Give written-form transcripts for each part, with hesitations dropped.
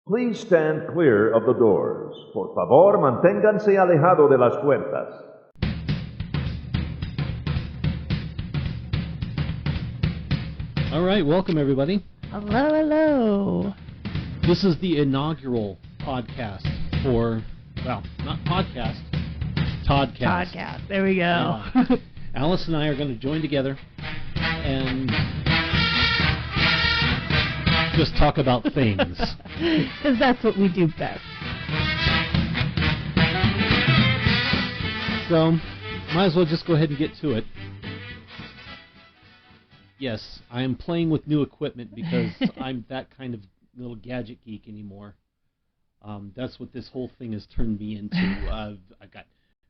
Please stand clear of the doors. Por favor, manténganse alejado de las puertas. All right, welcome everybody. Hello, hello. This is the inaugural podcast for, well, not podcast, Toddcast. Podcast. There we go. Yeah. Alyce and I are going to join together and just talk about things. Because that's what we do best. So, might as well just go ahead and get to it. Yes, I am playing with new equipment because I'm that kind of little gadget geek anymore. That's what this whole thing has turned me into. I've got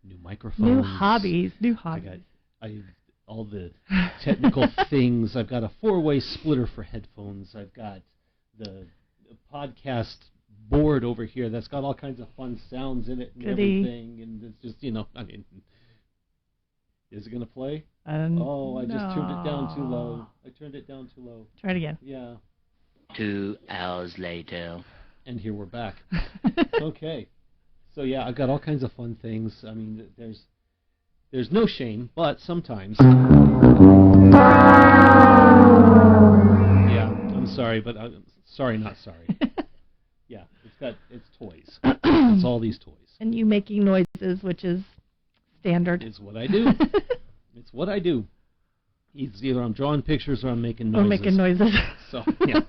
new microphones. New hobbies. I've all the technical things. I've got a 4-way splitter for headphones. I've got the podcast board over here that's got all kinds of fun sounds in it and everything. And it's just, I mean, is it going to play? I just turned it down too low. I turned it down too low. Try it again. Yeah. 2 hours later. And here we're back. Okay. So yeah, I've got all kinds of fun things. I mean, there's no shame, but sometimes. Yeah, I'm sorry, but I'm sorry, not sorry. Yeah, it's toys. It's all these toys. And you making noises, which is standard. It's what I do. It's what I do. It's either I'm drawing pictures or I'm making noises. Or making noises. So, yeah.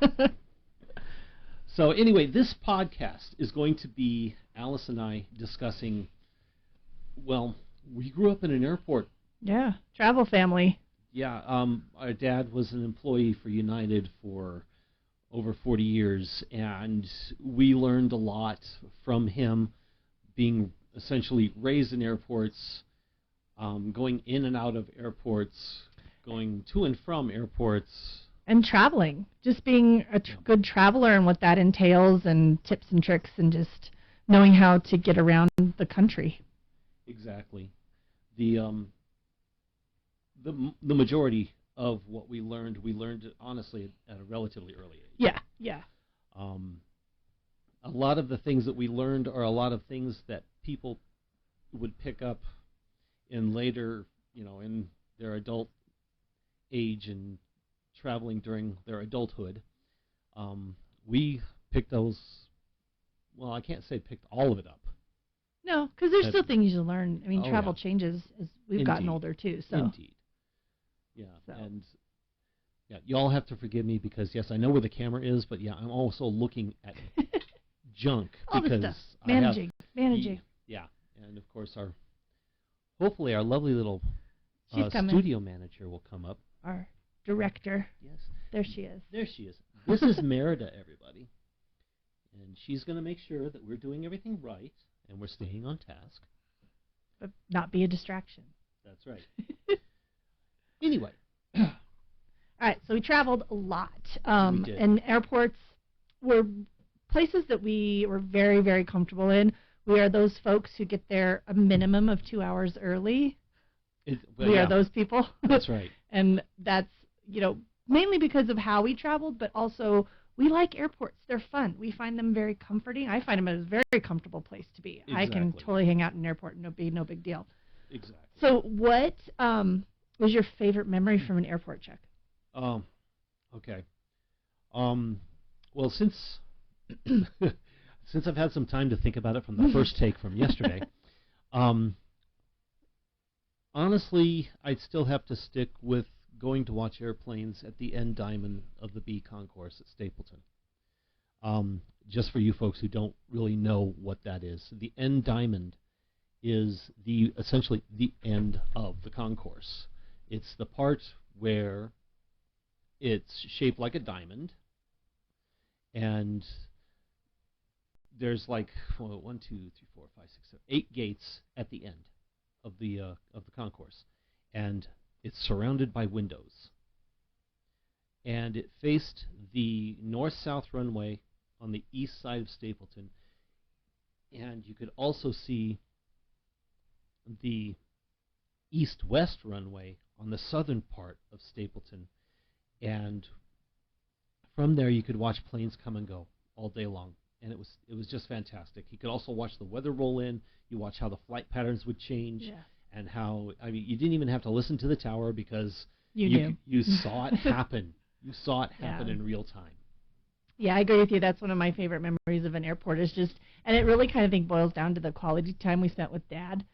So, anyway, this podcast is going to be Alyce and I discussing, well, we grew up in an airport. Yeah, travel family. Yeah, our dad was an employee for United for over 40 years, and we learned a lot from him, being essentially raised in airports, going in and out of airports, going to and from airports. And traveling, just being a good traveler and what that entails, and tips and tricks, and just knowing how to get around the country. Exactly. The majority of what we learned honestly at a relatively early age. Yeah. A lot of the things that we learned are a lot of things that people would pick up in later, in their adult age and traveling during their adulthood. We picked those, well, I can't say picked all of it up. No, because there's still things you learn. I mean, travel changes as we've Indeed. gotten older, too. So. Indeed. Yeah, and yeah, you all have to forgive me because, yes, I know where the camera is, but, yeah, I'm also looking at junk. All because the stuff. Managing. Yeah, and, of course, hopefully our lovely little studio manager will come up. Our director. Yes. There she is. There she is. This is Merida, everybody. And she's going to make sure that we're doing everything right and we're staying on task. But not be a distraction. That's right. Anyway. All right, so we traveled a lot. We did. And airports were places that we were very, very comfortable in. We are those folks who get there a minimum of 2 hours early. We are those people. That's right. And that's, mainly because of how we traveled, but also we like airports. They're fun. We find them very comforting. I find them a very comfortable place to be. Exactly. I can totally hang out in an airport and no big deal. Exactly. So what was your favorite memory from an airport check? Okay. Well, since I've had some time to think about it from the first take from yesterday, honestly, I'd still have to stick with going to watch airplanes at the end diamond of the B concourse at Stapleton. Just for you folks who don't really know what that is, the end diamond is essentially the end of the concourse. It's the part where it's shaped like a diamond, and there's like 8 gates at the end of the concourse, and it's surrounded by windows. And it faced the north-south runway on the east side of Stapleton, and you could also see the east-west runway on the southern part of Stapleton, and from there you could watch planes come and go all day long. and it was just fantastic. You could also watch the weather roll in. You watch how the flight patterns would change, and how you didn't even have to listen to the tower because you saw it happen. You saw it happen in real time. Yeah, I agree with you. That's one of my favorite memories of an airport is just, and it really kind of think boils down to the quality time we spent with Dad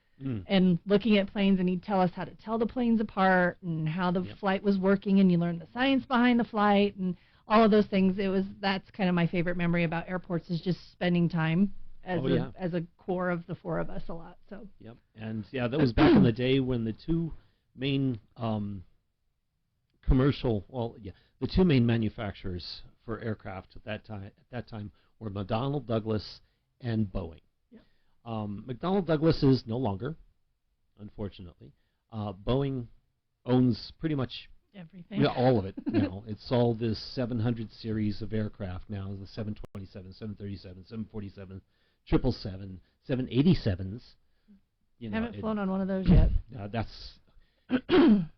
and looking at planes, and he'd tell us how to tell the planes apart and how the flight was working, and you learned the science behind the flight and all of those things. That's kind of my favorite memory about airports is just spending time as a core of the four of us a lot. So. Yep, and that was back in the day when the two main the two main manufacturers for aircraft at that time were McDonnell Douglas and Boeing. Yep. McDonnell Douglas is no longer, unfortunately. Boeing owns pretty much everything. All of it now. It's all this 700 series of aircraft now, the 727, 737, 747, 777, 787s. Haven't flown on one of those yet. That's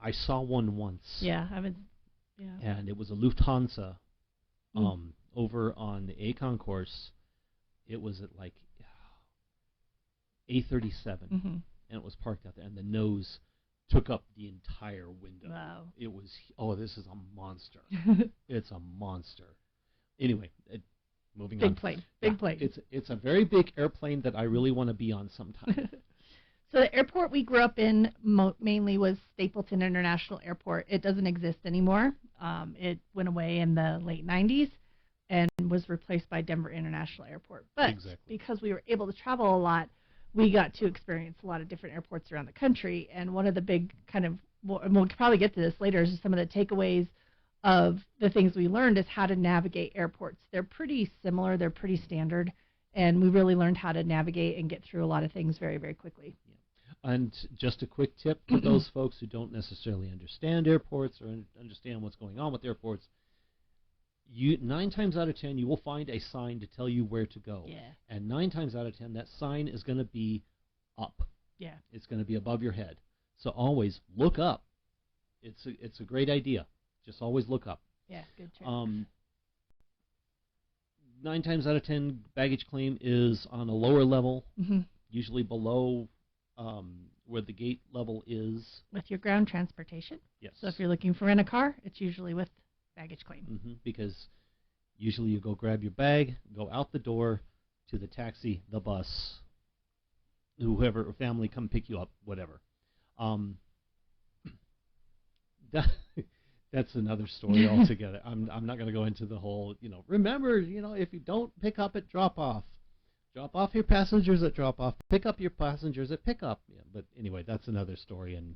I saw one once. Yeah, I haven't. Yeah. And it was a Lufthansa over on the A concourse. It was at like A37, and it was parked out there, and the nose took up the entire window. Wow. It was, this is a monster. It's a monster. Anyway, moving on. Big plane. It's a very big airplane that I really want to be on sometime. So the airport we grew up in mainly was Stapleton International Airport. It doesn't exist anymore. It went away in the late 90s and was replaced by Denver International Airport. But because we were able to travel a lot, we got to experience a lot of different airports around the country. And one of the big and we'll probably get to this later, is some of the takeaways of the things we learned is how to navigate airports. They're pretty similar. They're pretty standard. And we really learned how to navigate and get through a lot of things very, very quickly. And just a quick tip for those folks who don't necessarily understand airports or understand what's going on with airports. 9 times out of 10, you will find a sign to tell you where to go. Yeah. And 9 times out of 10, that sign is going to be up. Yeah. It's going to be above your head. So always look up. It's a great idea. Just always look up. Yeah, good trick. 9 times out of 10, baggage claim is on a lower level, usually below where the gate level is. With your ground transportation? Yes. So if you're looking for rent a car, it's usually with baggage claim. Because usually you go grab your bag, go out the door to the taxi, the bus, whoever, family come pick you up, whatever. That's another story altogether. I'm not going to go into the whole, remember, if you don't pick up at drop off. Drop off your passengers at drop off. Pick up your passengers at pick up. Yeah, but anyway, that's another story, and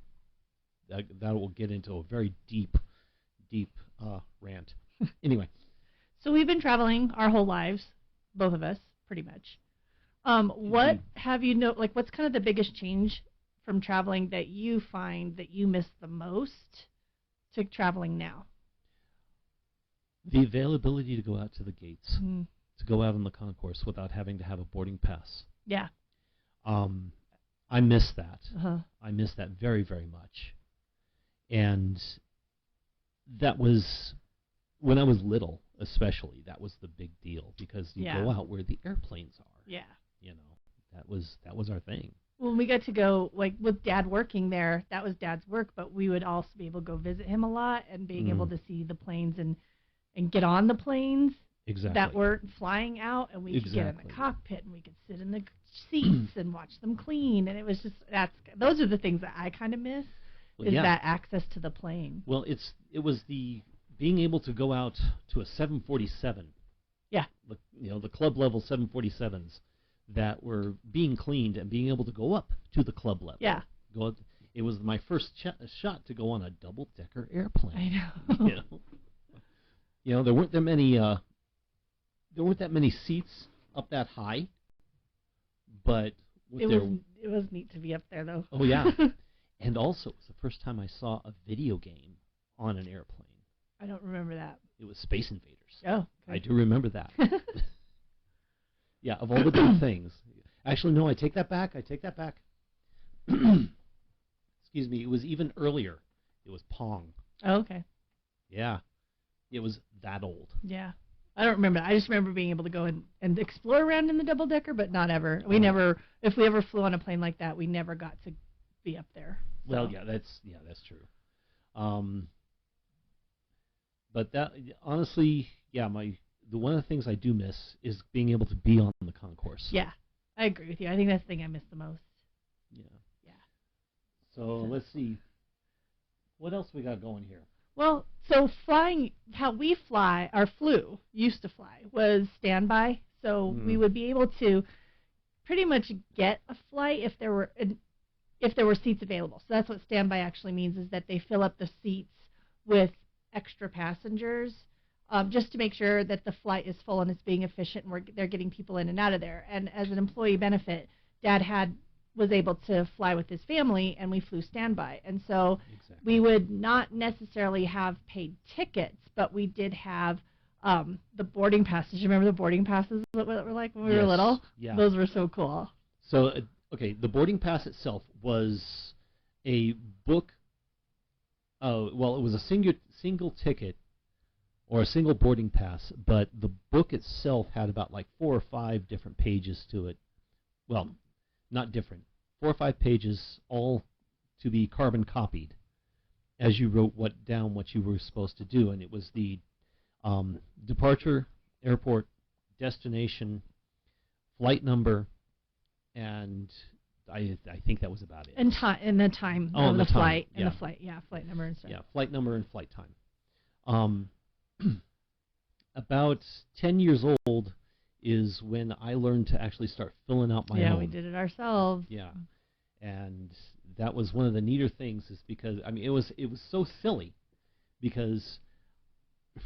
that will get into a very deep rant. Anyway. So we've been traveling our whole lives, both of us, pretty much. What have you what's kind of the biggest change from traveling that you find that you miss the most to traveling now? The availability to go out to the gates. To go out on the concourse without having to have a boarding pass. Yeah. I miss that. I miss that very, very much. And that was, when I was little especially, that was the big deal because you go out where the airplanes are. Yeah. That was our thing. When we got to go, with Dad working there, that was Dad's work, but we would also be able to go visit him a lot and being able to see the planes and get on the planes. Exactly. That weren't flying out, and we could get in the cockpit, and we could sit in the seats and watch them clean, and it was just those are the things that I kind of miss that access to the plane. Well, it was the being able to go out to a 747. Yeah. The club level 747s that were being cleaned and being able to go up to the club level. Yeah. It was my first shot to go on a double-decker airplane. I know. There weren't that many. There weren't that many seats up that high, but it was neat to be up there, though. Oh, yeah. And also, it was the first time I saw a video game on an airplane. I don't remember that. It was Space Invaders. Oh. Okay. I do remember that. Yeah, of all the good things. Actually, no, I take that back. Excuse me, it was even earlier. It was Pong. Oh, okay. Yeah. It was that old. Yeah. I don't remember. I just remember being able to go and explore around in the double decker, but not ever. We never, if we ever flew on a plane like that, we never got to be up there. So. Well, that's true. But that honestly, one of the things I do miss is being able to be on the concourse. Yeah, I agree with you. I think that's the thing I miss the most. Yeah. Yeah. So let's see. What else we got going here? Well, so flying, how we used to fly, was standby. So we would be able to pretty much get a flight if there were seats available. So that's what standby actually means, is that they fill up the seats with extra passengers, just to make sure that the flight is full and it's being efficient and they're getting people in and out of there. And as an employee benefit, Dad was able to fly with his family, and we flew standby. And so we would not necessarily have paid tickets, but we did have the boarding passes. You remember the boarding passes, what were like when we were little? Yeah. Those were so cool. So, the boarding pass itself was a book. It was a single ticket or a single boarding pass, but the book itself had about like 4 or 5 different pages to it. Well, not different. 4 or 5 pages, all to be carbon copied, as you wrote down what you were supposed to do, and it was the departure, airport, destination, flight number, and I think that was about it. And the time of the flight, and the flight, flight number and stuff. Yeah, flight number and flight time. About 10 years old is when I learned to actually start filling out my own. Yeah, we did it ourselves. Yeah, and that was one of the neater things, is because it was so silly, because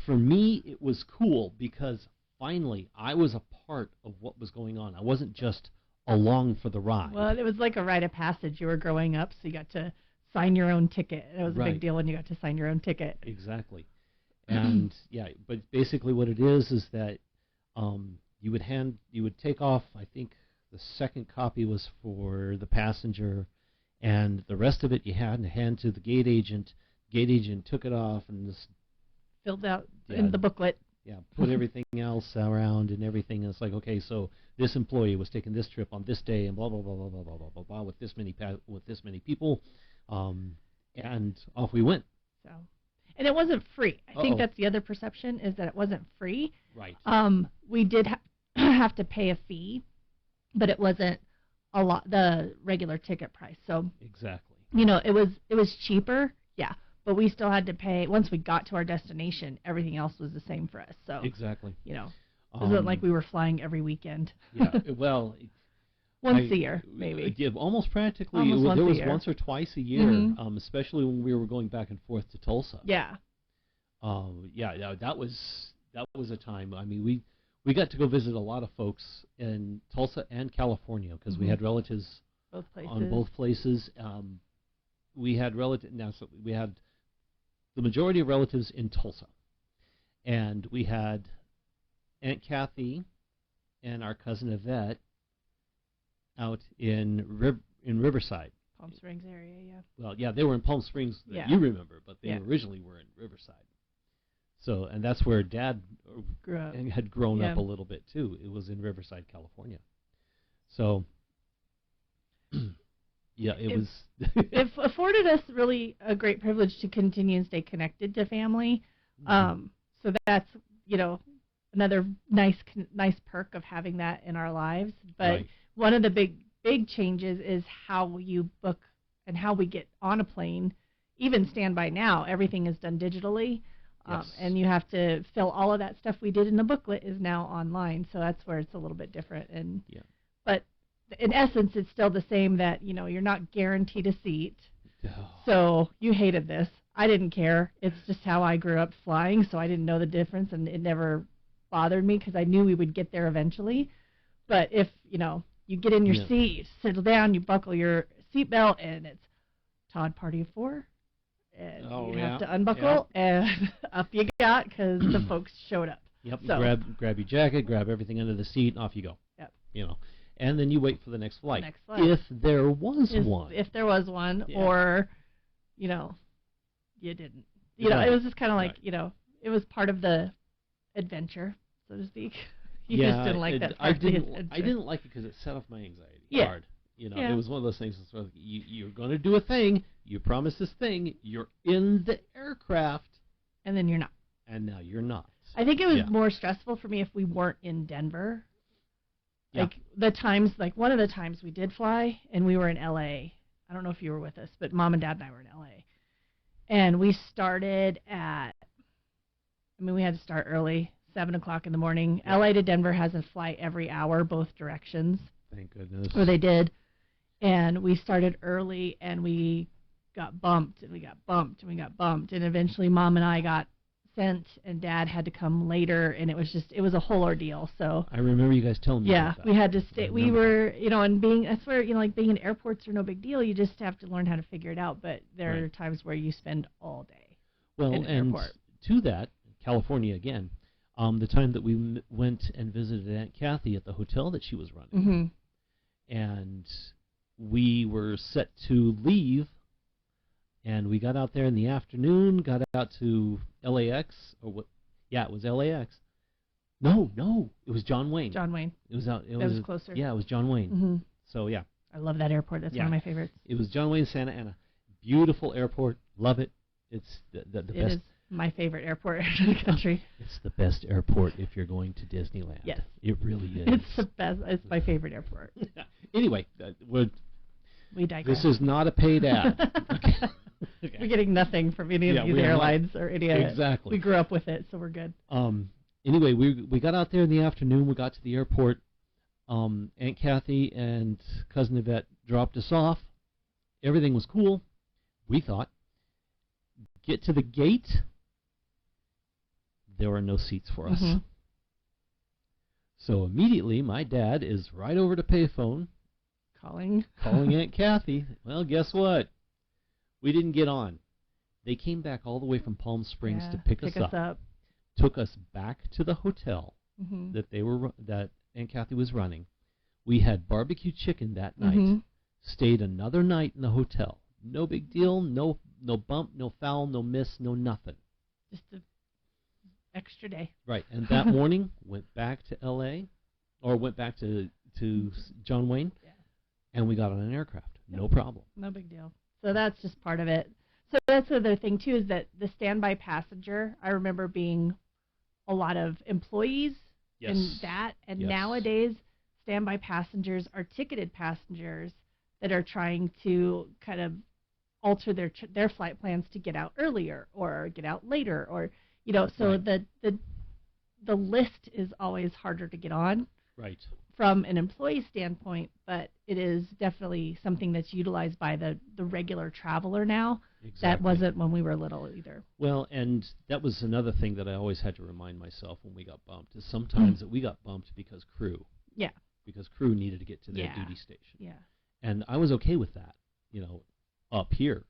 for me it was cool because finally I was a part of what was going on. I wasn't just along for the ride. Well, it was like a rite of passage. You were growing up, so you got to sign your own ticket. It was a big deal when you got to sign your own ticket. Exactly. And but basically what it is that you would take off. I think the second copy was for the passenger, and the rest of it you had to hand to the gate agent. Gate agent took it off and just filled out in the booklet. Yeah, put everything else around and everything. And it's like, okay, so this employee was taking this trip on this day and blah blah blah blah blah blah blah blah, blah with this many people, and off we went. So. And it wasn't free. I think that's the other perception, is that it wasn't free. Right. We did have to pay a fee, but it wasn't the regular ticket price. So exactly. It was cheaper. Yeah, but we still had to pay. Once we got to our destination, everything else was the same for us. So exactly. It wasn't like we were flying every weekend. Yeah. Well. Once a year, maybe. Yeah, almost practically. Almost there was year. Once or twice a year, especially when we were going back and forth to Tulsa. Yeah. That was a time. We got to go visit a lot of folks in Tulsa and California, because we had relatives on both places. We had we had the majority of relatives in Tulsa, and we had Aunt Kathy and our cousin Yvette out in Riverside. Palm Springs area, yeah. Well, yeah, they were in Palm Springs that you remember, but they originally were in Riverside. So, and that's where Dad grew up and had grown up a little bit too. It was in Riverside, California. So, it was. It afforded us really a great privilege to continue and stay connected to family. So that's another nice perk of having that in our lives. But one of the big changes is how you book and how we get on a plane. Even standby now, everything is done digitally. And you have to fill all of that stuff we did in the booklet is now online. So that's where it's a little bit different. But in essence, it's still the same, that, you're not guaranteed a seat. So you hated this. I didn't care. It's just how I grew up flying. So I didn't know the difference, and it never bothered me because I knew we would get there eventually. But if, you get in your seat, you settle down, you buckle your seatbelt, and it's Todd party of 4. And you have to unbuckle, and up you got, because the folks showed up. Yep. So, grab your jacket, grab everything under the seat, and off you go. Yep. And then you wait for the next flight. If there was one. If there was one, or, you didn't. It was just kind of like, it was part of the adventure. so to speak. You just didn't like that part. I didn't like it because it set off my anxiety hard. You know, it was one of those things. That's you're going to do a thing. You promise this thing. You're in the aircraft, and then you're not. And now you're not. I think it was more stressful for me if we weren't in Denver. Like one of the times we did fly, and we were in L.A. I don't know if you were with us, but Mom and Dad and I were in L.A. And we started we had to start early, 7 o'clock in the morning. Yeah. L.A. to Denver has a flight every hour, both directions. Thank goodness. Or they did. And we started early, and we got bumped, and we got bumped, and we got bumped. And eventually Mom and I got sent, and Dad had to come later, and it was a whole ordeal. So I remember you guys telling me about that. We had to stay. We were, and that's where, like being in airports are no big deal. You just have to learn how to figure it out. But there are times where you spend all day in an airport. To that, California again, the time that we went and visited Aunt Kathy at the hotel that she was running, and we were set to leave, and we got out there in the afternoon, got out to LAX, or what? Yeah, it was LAX. No, it was John Wayne. John Wayne. It was out. It was closer. Yeah, it was John Wayne. Mm-hmm. So yeah. I love that airport. That's one of my favorites. It was John Wayne, Santa Ana. Beautiful airport. Love it. It's the best. It is my favorite airport in the country. It's the best airport if you're going to Disneyland. Yes. It really is. It's the best. It's my favorite airport. Anyway, we digress. This is not a paid ad. Okay. We're getting nothing from any of these airlines or any of it. Exactly. We grew up with it, so we're good. Anyway, we got out there in the afternoon. We got to the airport. Aunt Kathy and Cousin Yvette dropped us off. Everything was cool, we thought. Get to the gate. There were no seats for us. Mm-hmm. So immediately, my dad is right over to payphone. Calling Aunt Kathy. Well, guess what? We didn't get on. They came back all the way from Palm Springs to pick us up. Took us back to the hotel that Aunt Kathy was running. We had barbecue chicken that night. Stayed another night in the hotel. No big deal. No bump. No foul. No miss. No nothing. Just an extra day. Right. And that morning went back to L.A. or went back to John Wayne. Yeah. And we got on an aircraft. Yep. No problem. No big deal. So that's just part of it. So that's the other thing, too, is that the standby passenger, I remember being a lot of employees in that. And nowadays, standby passengers are ticketed passengers that are trying to kind of alter their flight plans to get out earlier or get out later. Or, so the list is always harder to get on. Right. From an employee standpoint, but it is definitely something that's utilized by the regular traveler now. Exactly. That wasn't when we were little either. Well, and that was another thing that I always had to remind myself when we got bumped, is sometimes that we got bumped because crew. Yeah. Because crew needed to get to their duty station. Yeah. And I was okay with that, up here.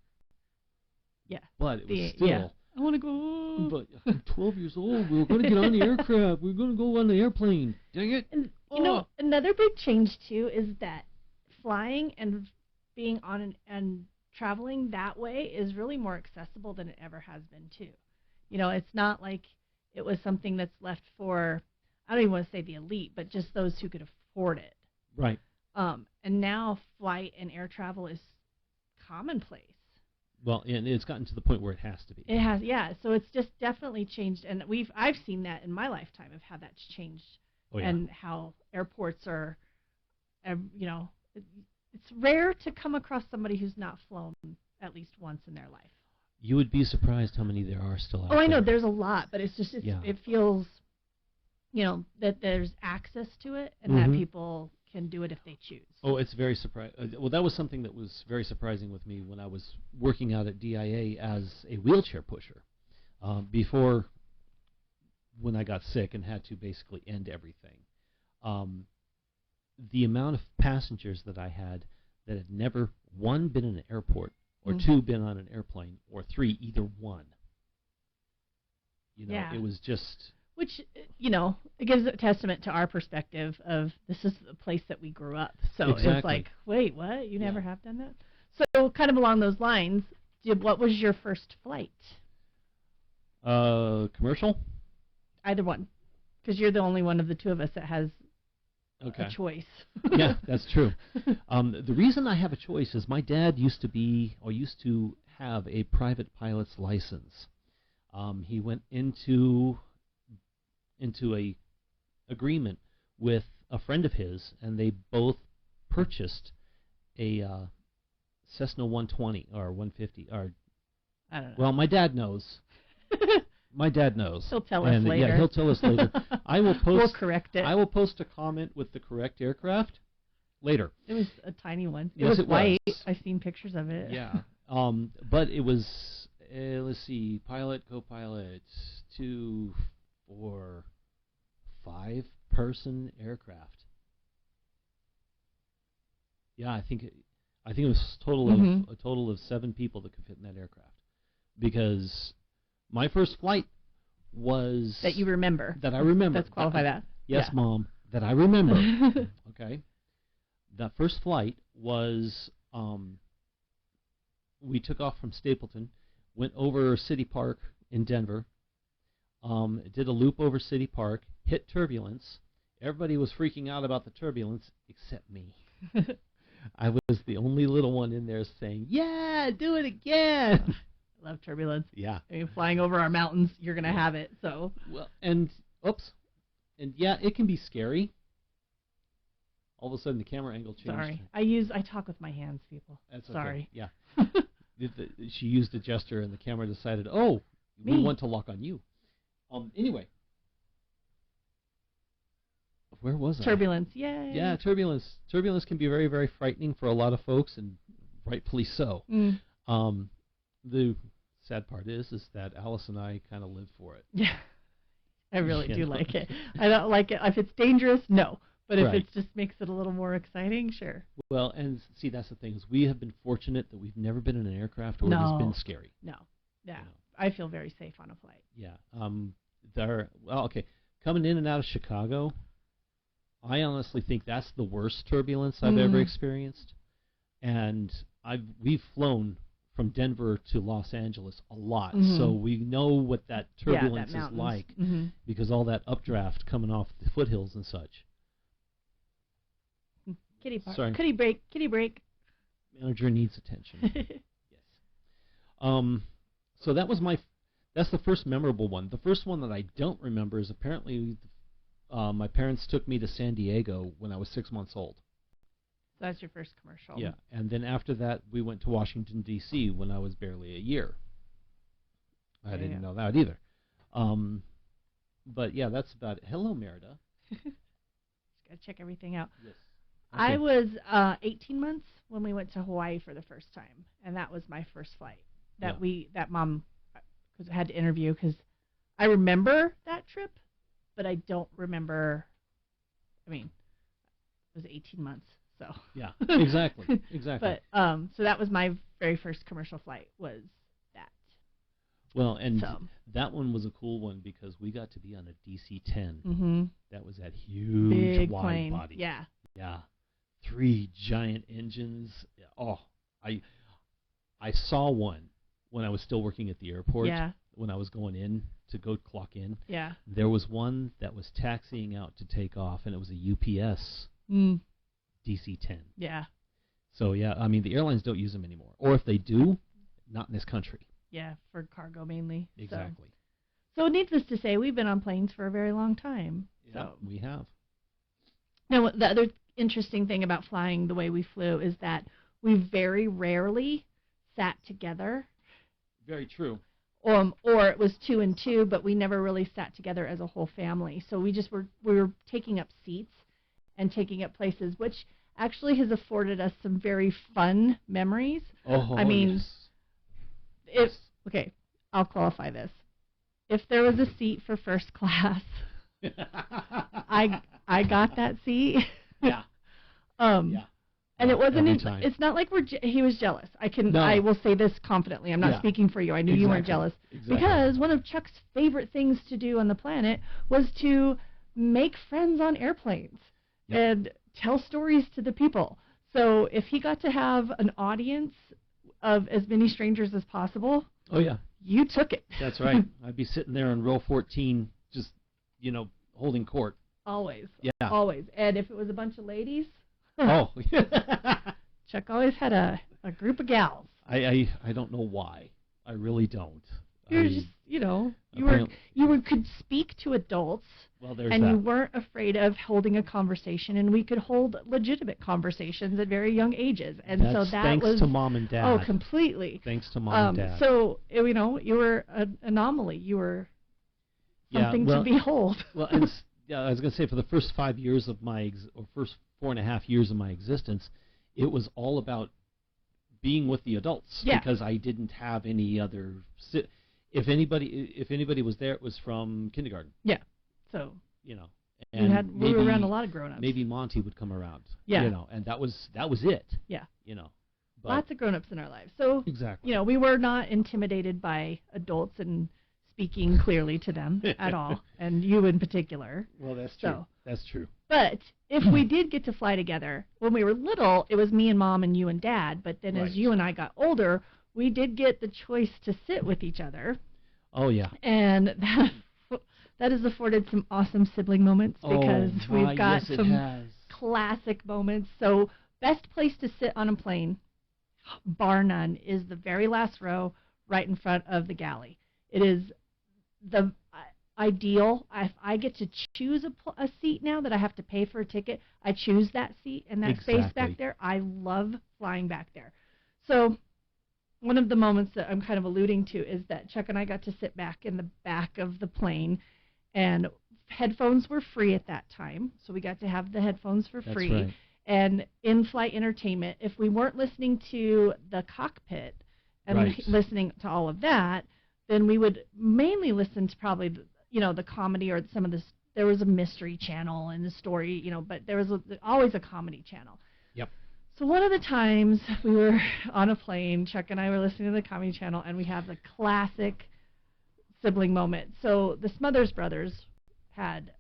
Yeah. But it was still... Yeah. I want to go. But I'm 12 years old. We were going to get on the aircraft. We were going to go on the airplane. Dang it. And, another big change, too, is that flying and being on and traveling that way is really more accessible than it ever has been, too. It's not like it was something that's left for, I don't even want to say the elite, but just those who could afford it. Right. And now flight and air travel is commonplace. Well, and it's gotten to the point where it has to be. It has, yeah. So it's just definitely changed, and I've seen that in my lifetime of how that's changed, and how airports are, it's rare to come across somebody who's not flown at least once in their life. You would be surprised how many there are still out there. Oh, I know there's a lot, but it's just it feels, that there's access to it, and that people can do it if they choose. Oh, it's very surprising. Well, that was something that was very surprising with me when I was working out at DIA as a wheelchair pusher. Before, when I got sick and had to basically end everything, the amount of passengers that I had that had never, one, been in an airport, or two, been on an airplane, or three, either one. It was just... Which, it gives a testament to our perspective of this is the place that we grew up. So It's like, wait, what? You never have done that? So kind of along those lines, what was your first flight? Commercial? Either one. Because you're the only one of the two of us that has Okay. a choice. Yeah, that's true. The reason I have a choice is my dad used to have a private pilot's license. He went into a agreement with a friend of his, and they both purchased a Cessna 120 or 150. Or I don't know. well, my dad knows. My dad knows. He'll tell us later. Yeah, he'll tell us later. I will post. We'll correct it. I will post a comment with the correct aircraft later. It was a tiny one. It Yes, was it white. was. I've seen pictures of it. Yeah. But it was, let's see, pilot, co-pilot, 2, 4, 5-person aircraft. Yeah, I think it was a total of 7 people that could fit in that aircraft. Because my first flight was That you remember. that I remember. Let's qualify that. Yes, Yeah. Mom, that I remember. Okay. That first flight was we took off from Stapleton, went over City Park in Denver, did a loop over City Park, hit turbulence. Everybody was freaking out about the turbulence except me. I was the only little one in there saying, "Yeah, do it again." I love turbulence. Yeah. I mean, flying over our mountains, you're going to have it. So. Well, and yeah, it can be scary. All of a sudden, the camera angle changed. Sorry. I talk with my hands, people. That's Sorry. Okay. Yeah. She used a gesture, and the camera decided, "Oh, we Me. want to lock on you." Anyway, where was I? Turbulence. Yay. Yeah, turbulence. Turbulence can be very, very frightening for a lot of folks, and rightfully so. Mm. The sad part is that Alyce and I kind of live for it. Yeah. I really You do know. like it. I don't like it. If it's dangerous, no. But if Right. it just makes it a little more exciting, sure. Well, and see, that's the thing is we have been fortunate that we've never been in an aircraft where it has No. been scary. No. Yeah. You know. I feel very safe on a flight. Yeah. Okay. Coming in and out of Chicago, I honestly think that's the worst turbulence I've ever experienced. And we've flown from Denver to Los Angeles a lot, so we know what that turbulence is like because all that updraft coming off the foothills and such. Kitty park. Sorry. Kitty break. Kitty break. Manager needs attention. Yes. So that's the first memorable one. The first one that I don't remember is apparently my parents took me to San Diego when I was 6 months old. So that's your first commercial. Yeah, and then after that we went to Washington, D.C. when I was barely a year. I didn't know that either. But yeah, that's about it. Hello, Merida. Just got to check everything out. Yes. I was 18 months when we went to Hawaii for the first time, and that was my first flight. That Mom had to interview because I remember that trip, but I don't remember. I mean, it was 18 months, so. Yeah, exactly. But so that was my very first commercial flight. Was that? Well, and that one was a cool one because we got to be on a DC-10. Mm-hmm. That was that huge Big wide plane. body. Yeah. Yeah. 3 giant engines. Oh, I saw one when I was still working at the airport. Yeah. When I was going in to go clock in. Yeah. There was one that was taxiing out to take off, and it was a UPS DC-10. Yeah. So, yeah, I mean, the airlines don't use them anymore. Or if they do, not in this country. Yeah, for cargo mainly. Exactly. So needless to say, we've been on planes for a very long time. Yeah, we have. Now, the other interesting thing about flying the way we flew is that we very rarely sat together. Very true. Or it was 2 and 2, but we never really sat together as a whole family. So we were taking up seats and taking up places, which actually has afforded us some very fun memories. Oh, I mean, yes. Okay, I'll qualify this. If there was a seat for first class, I got that seat. Yeah. Yeah. And it wasn't. It's not like he was jealous. No. I will say this confidently. I'm not speaking for you. I knew you weren't jealous. Exactly. Because one of Chuck's favorite things to do on the planet was to make friends on airplanes and tell stories to the people. So if he got to have an audience of as many strangers as possible, oh yeah, you took it. That's right. I'd be sitting there on row 14, just holding court. Always. Yeah. Always. And if it was a bunch of ladies, Oh. Chuck always had a group of gals. I don't know why. I really don't. You were just, you could speak to adults, well, there's and that. you weren't afraid of holding a conversation, and we could hold legitimate conversations at very young ages, and so that thanks was to Mom and Dad. Oh, completely. Thanks to Mom and Dad. So you were an anomaly. You were something to behold. Well, and I was going to say, for the first 5 years of first 4.5 years of my existence, it was all about being with the adults, because I didn't have any other. If anybody was there, it was from kindergarten. Yeah. So and we were around a lot of grown-ups. Maybe Monty would come around. Yeah. And that was it. Yeah. But lots of grown-ups in our lives. So exactly. We were not intimidated by adults and speaking clearly to them at all, and you in particular. Well, that's true. That's true. But if we did get to fly together, when we were little, it was me and Mom and you and Dad. But then as you and I got older, we did get the choice to sit with each other. Oh, yeah. And that has afforded some awesome sibling moments, because we've got some classic moments. So best place to sit on a plane, bar none, is the very last row right in front of the galley. It is the ideal. If I get to choose a seat now that I have to pay for a ticket, I choose that seat and that space back there. I love flying back there. So one of the moments that I'm kind of alluding to is that Chuck and I got to sit back in the back of the plane, and headphones were free at that time, so we got to have the headphones for free. That's right. And in-flight entertainment, if we weren't listening to the cockpit and listening to all of that, then we would mainly listen to probably the comedy, or some of this. There was a mystery channel and the story, but there was always a comedy channel. Yep. So one of the times we were on a plane, Chuck and I were listening to the comedy channel, and we have the classic sibling moment. So the Smothers Brothers had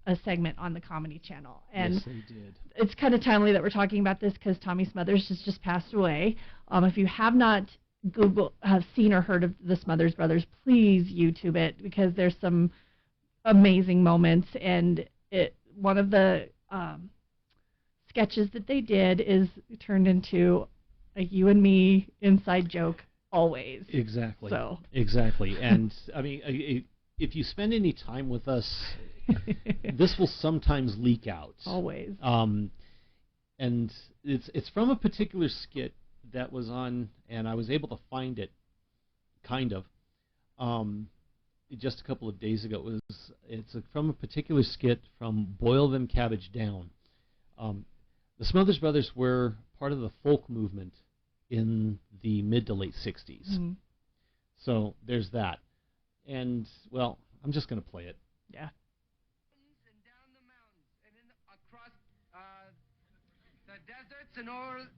a segment on the comedy channel, and yes, they did. It's kind of timely that we're talking about this, because Tommy Smothers has just passed away. If you have not have seen or heard of the Smothers Brothers, please YouTube it, because there's some amazing moments, and one of the sketches that they did is turned into a you and me inside joke always. Exactly. So exactly, and I mean, if you spend any time with us, this will sometimes leak out. Always. And it's from a particular skit that was on, and I was able to find it, kind of, just a couple of days ago. It's from a particular skit from Boil Them Cabbage Down. The Smothers Brothers were part of the folk movement in the mid to late 60s. Mm-hmm. So there's that. And, well, I'm just going to play it. Yeah. And down the mountains and across the deserts and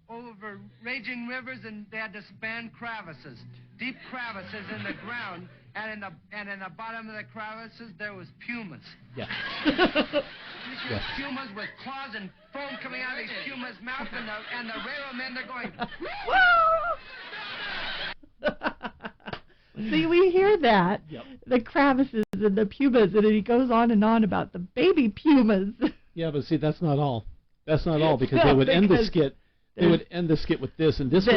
over raging rivers, and they had to span crevices, deep crevices in the ground, and in the bottom of the crevices there was pumas. Yeah. Yes. Pumas with claws and foam coming out of these pumas' mouths, and the railroad they're going. See, we hear that. Yep. The crevices and the pumas, and he goes on and on about the baby pumas. Yeah, but see, that's not all. That's not all, because they would end the skit. They would end the skit with this, and this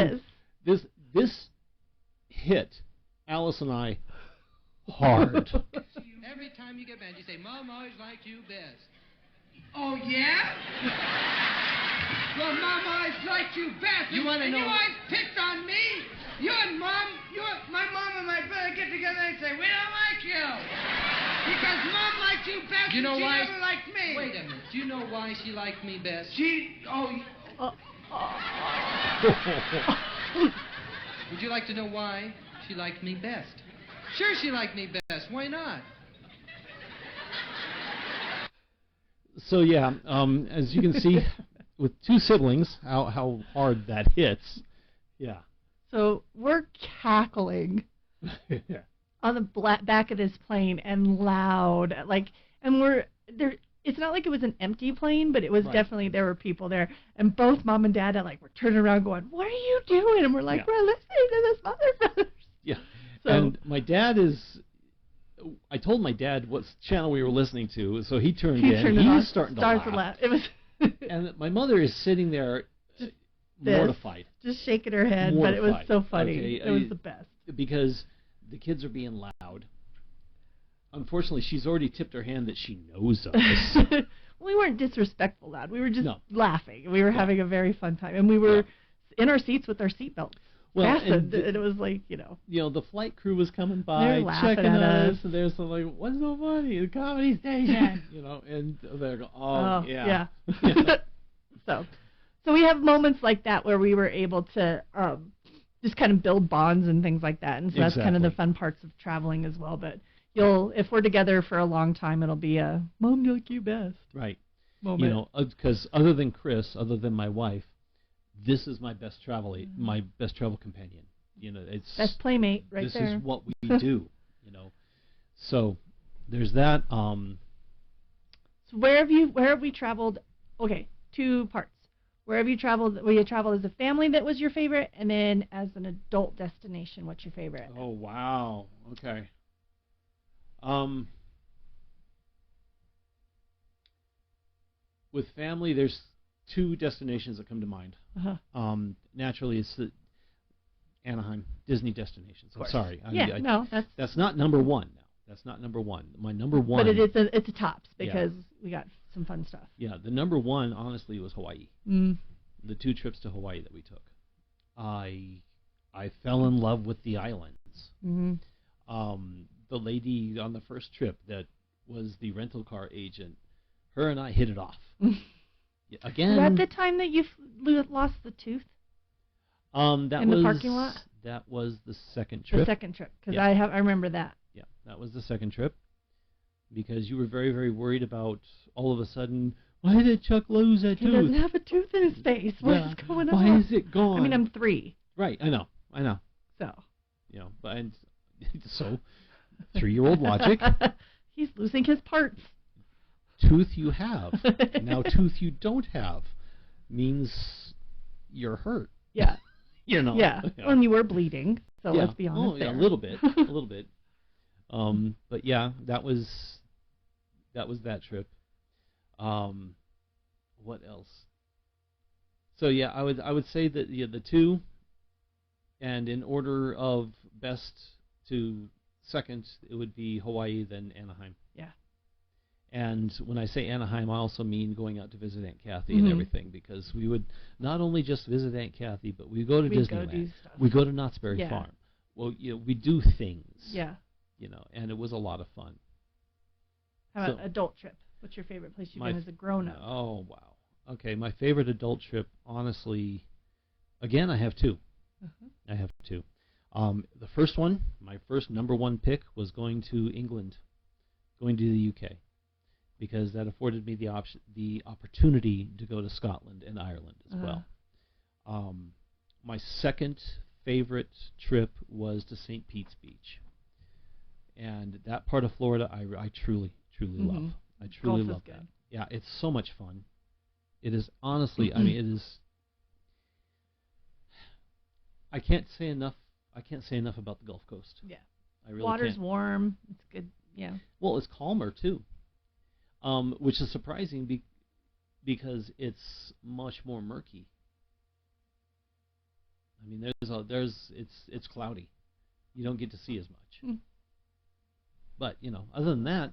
hit Alyce and I hard. Every time you get mad, you say, "Mom always liked you best." Oh yeah? Well, Mom always liked you best. You want to know? You always picked on me. You and my mom and my brother get together and say, "We don't like you because Mom liked you best. You know and she why? Never liked me." Wait a minute. Do you know why she liked me best? Would you like to know why she liked me best? Sure, she liked me best. Why not? So yeah, as you can see, with two siblings, how hard that hits. Yeah. So we're cackling Yeah. on the back of this plane, and loud, and we're there. It's not like it was an empty plane, but it was definitely, there were people there, and both Mom and Dad were turning around going, "What are you doing?" And we're like, "We're listening to the Smothers Brothers." Yeah. So, and my dad is I told my dad what channel we were listening to, so he turned He in. turned it He on. was starting to laugh. It was And my mother is sitting there mortified. just shaking her head, but it was so funny. It was the best. Because the kids are being loud. Unfortunately, she's already tipped her hand that she knows us. We weren't disrespectful loud. We were just No. laughing. We were having a very fun time. And we were in our seats with our seatbelts. Well, and it was like, the flight crew was coming by, They're laughing checking at us, us. and they're so like, "What's so funny? The comedy station," and they're going, "Oh, yeah." So we have moments like that where we were able to just kind of build bonds and things like that, and so that's kind of the fun parts of traveling as well. But if we're together for a long time, it'll be a "Mom, you like you best" right moment. Because other than Chris, other than my wife, this is my best travel companion. It's best playmate right this there. This is what we do. So there's that. So where have we traveled? Okay, 2 parts. Where have you traveled? Where you traveled as a family that was your favorite, and then as an adult destination, what's your favorite? Oh wow. Okay. With family, there's 2 destinations that come to mind. Uh-huh. Naturally, it's the Anaheim Disney destinations. I'm sorry. That's not number 1 now. That's not number 1. My number 1. But it's a tops because we got some fun stuff. Yeah, the number 1 honestly was Hawaii. The 2 trips to Hawaii that we took. I fell in love with the islands. Mm-hmm. The lady on the first trip that was the rental car agent, her and I hit it off. Again. Was that the time that you lost the tooth? That in was the parking lot. That was the second trip. The second trip, because I remember that. Yeah, that was the second trip, because you were very, very worried about all of a sudden. Why did Chuck lose that tooth? He doesn't have a tooth in his face. What's going on? Why is it gone? I mean, I'm 3. Right, I know. So. But so 3-year-old logic. He's losing his parts. Tooth you have. Now tooth you don't have means you're hurt. Yeah. Yeah. Well, and you were bleeding, so let's be honest. A little bit. But yeah, that was that trip. What else? So yeah, I would say that the 2, and in order of best to second, it would be Hawaii, then Anaheim. Yeah. And when I say Anaheim, I also mean going out to visit Aunt Kathy and everything, because we would not only just visit Aunt Kathy, but we go to Disneyland. We go to Knott's Berry Farm. Well, we do things. Yeah. And it was a lot of fun. How about adult trip? What's your favorite place you've been as a grown-up? Oh, wow. Okay, my favorite adult trip, honestly, again, I have 2. I have 2. The first one, my first number 1 pick, was going to England, going to the UK, because that afforded me the opportunity to go to Scotland and Ireland as well. My second favorite trip was to St. Pete's Beach, and that part of Florida I truly love. I truly love that. Yeah, it's so much fun. It is honestly, I mean, it is. I can't say enough about the Gulf Coast. Yeah. I really Water's can't. warm. It's good. Yeah. Well, it's calmer too, which is surprising because it's much more murky. I mean, it's cloudy. You don't get to see as much. But other than that,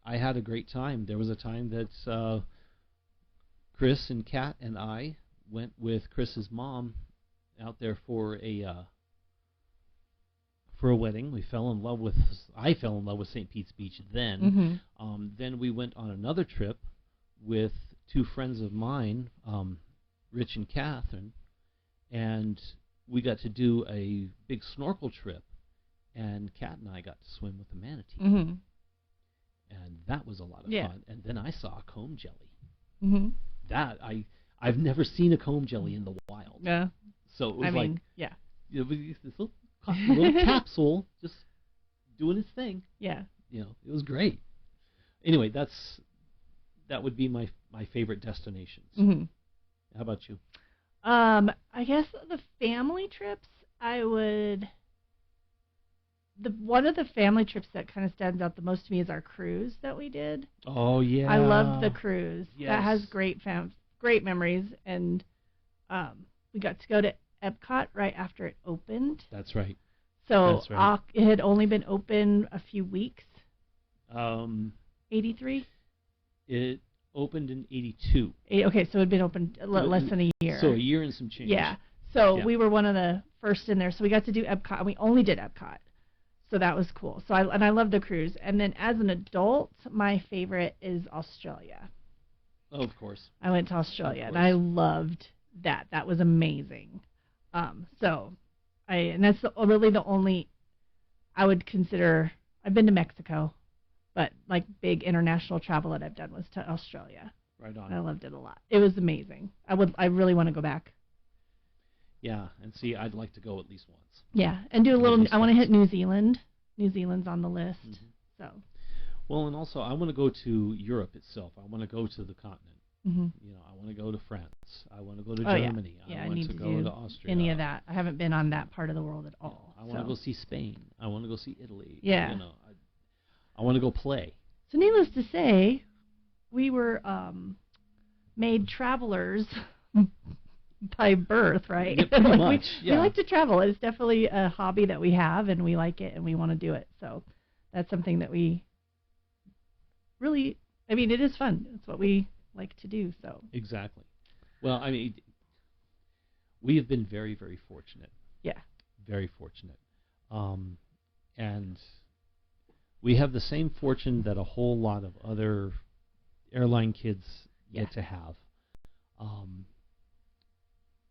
I had a great time. There was a time that Chris and Kat and I went with Chris's mom out there for a wedding. I fell in love with St. Pete's Beach then. Then we went on another trip with 2 friends of mine, Rich and Catherine, and we got to do a big snorkel trip, and Kat and I got to swim with the manatee. And that was a lot of fun. And then I saw a comb jelly. That I've never seen a comb jelly in the wild. Yeah. So it was it was this little capsule just doing its thing. Yeah. It was great. Anyway, that would be my favorite destinations. How about you? I guess the family trips, I would one of the family trips that kind of stands out the most to me is our cruise that we did. Oh yeah. I loved the cruise. Yes. That has great memories, and we got to go to Epcot right after it opened. That's right. So That's right. It had only been open a few weeks. 83. It opened in 82. Okay, so it had been open less than a year. So a year and some change. Yeah. So Yeah. we were one of the first in there. So we got to do Epcot, and we only did Epcot. So that was cool. So I love the cruise. And then as an adult, my favorite is Australia. Oh, of course. I went to Australia, and I loved that. That was amazing. And that's really the only I would consider. I've been to Mexico, but like big international travel that I've done was to Australia. Right on. And I loved it a lot. It was amazing. I really want to go back. Yeah, and see, I'd like to go at least once. Yeah, and do a little. I want to hit New Zealand. New Zealand's on the list. Mm-hmm. So. Well, and also I want to go to Europe itself. I want to go to the continent. Mm-hmm. You know, I want to go to France. I want to go to Oh, Germany. Yeah, I want need to to go do to Austria. any of that. I haven't been on that part of the world at all. I want to go see Spain. I want to go see Italy. Yeah. You know, I want to go play. So needless to say, we were made travelers by birth, right? Yeah, pretty much. We like to travel. It's definitely a hobby that we have, and we like it, and we want to do it. So that's something that we really, I mean, it is fun. It's what we like to do. So Exactly. Well, I mean, we have been very, very fortunate. Yeah. Very fortunate. And we have the same fortune that a whole lot of other airline kids get to have.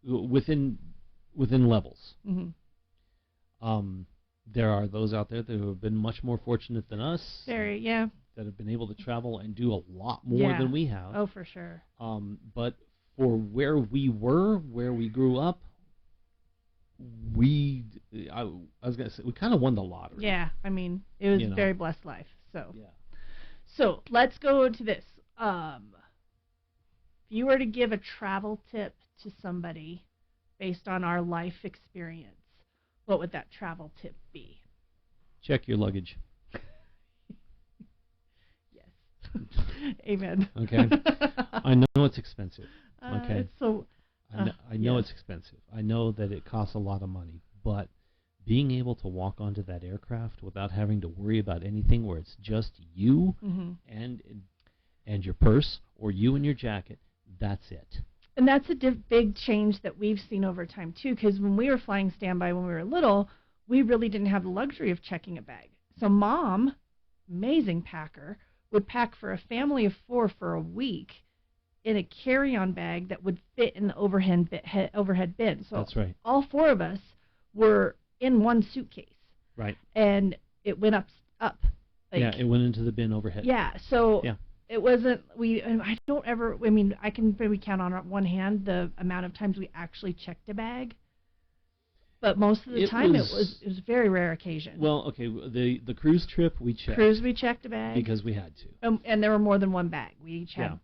Within levels. Mm-hmm. There are those out there that have been much more fortunate than us. Very, yeah. That have been able to travel and do a lot more than we have. Oh, for sure. But for where we were, where we grew up, I was gonna say we kind of won the lottery. Yeah, I mean, it was a very blessed life. So. Yeah. So let's go to this. If you were to give a travel tip to somebody based on our life experience, what would that travel tip be? Check your luggage. Yes. Amen. Okay. I know it's expensive. Okay. It's so. I know it's expensive. I know that it costs a lot of money, but being able to walk onto that aircraft without having to worry about anything, where it's just you and your purse, or you and your jacket, that's it. And that's a big change that we've seen over time, too, because when we were flying standby when we were little, we really didn't have the luxury of checking a bag. So Mom, amazing packer, would pack for a family of 4 for a week in a carry-on bag that would fit in the overhead bin. So that's right. All 4 of us were in one suitcase. Right. And it went up. Like, yeah, it went into the bin overhead. Yeah, so yeah. It wasn't, I mean, I can maybe count on one hand the amount of times we actually checked a bag. But most of the time it was a very rare occasion. Well, okay, the cruise trip we checked. We checked a bag. Because we had to. And there were more than one bag. We each had. Yeah.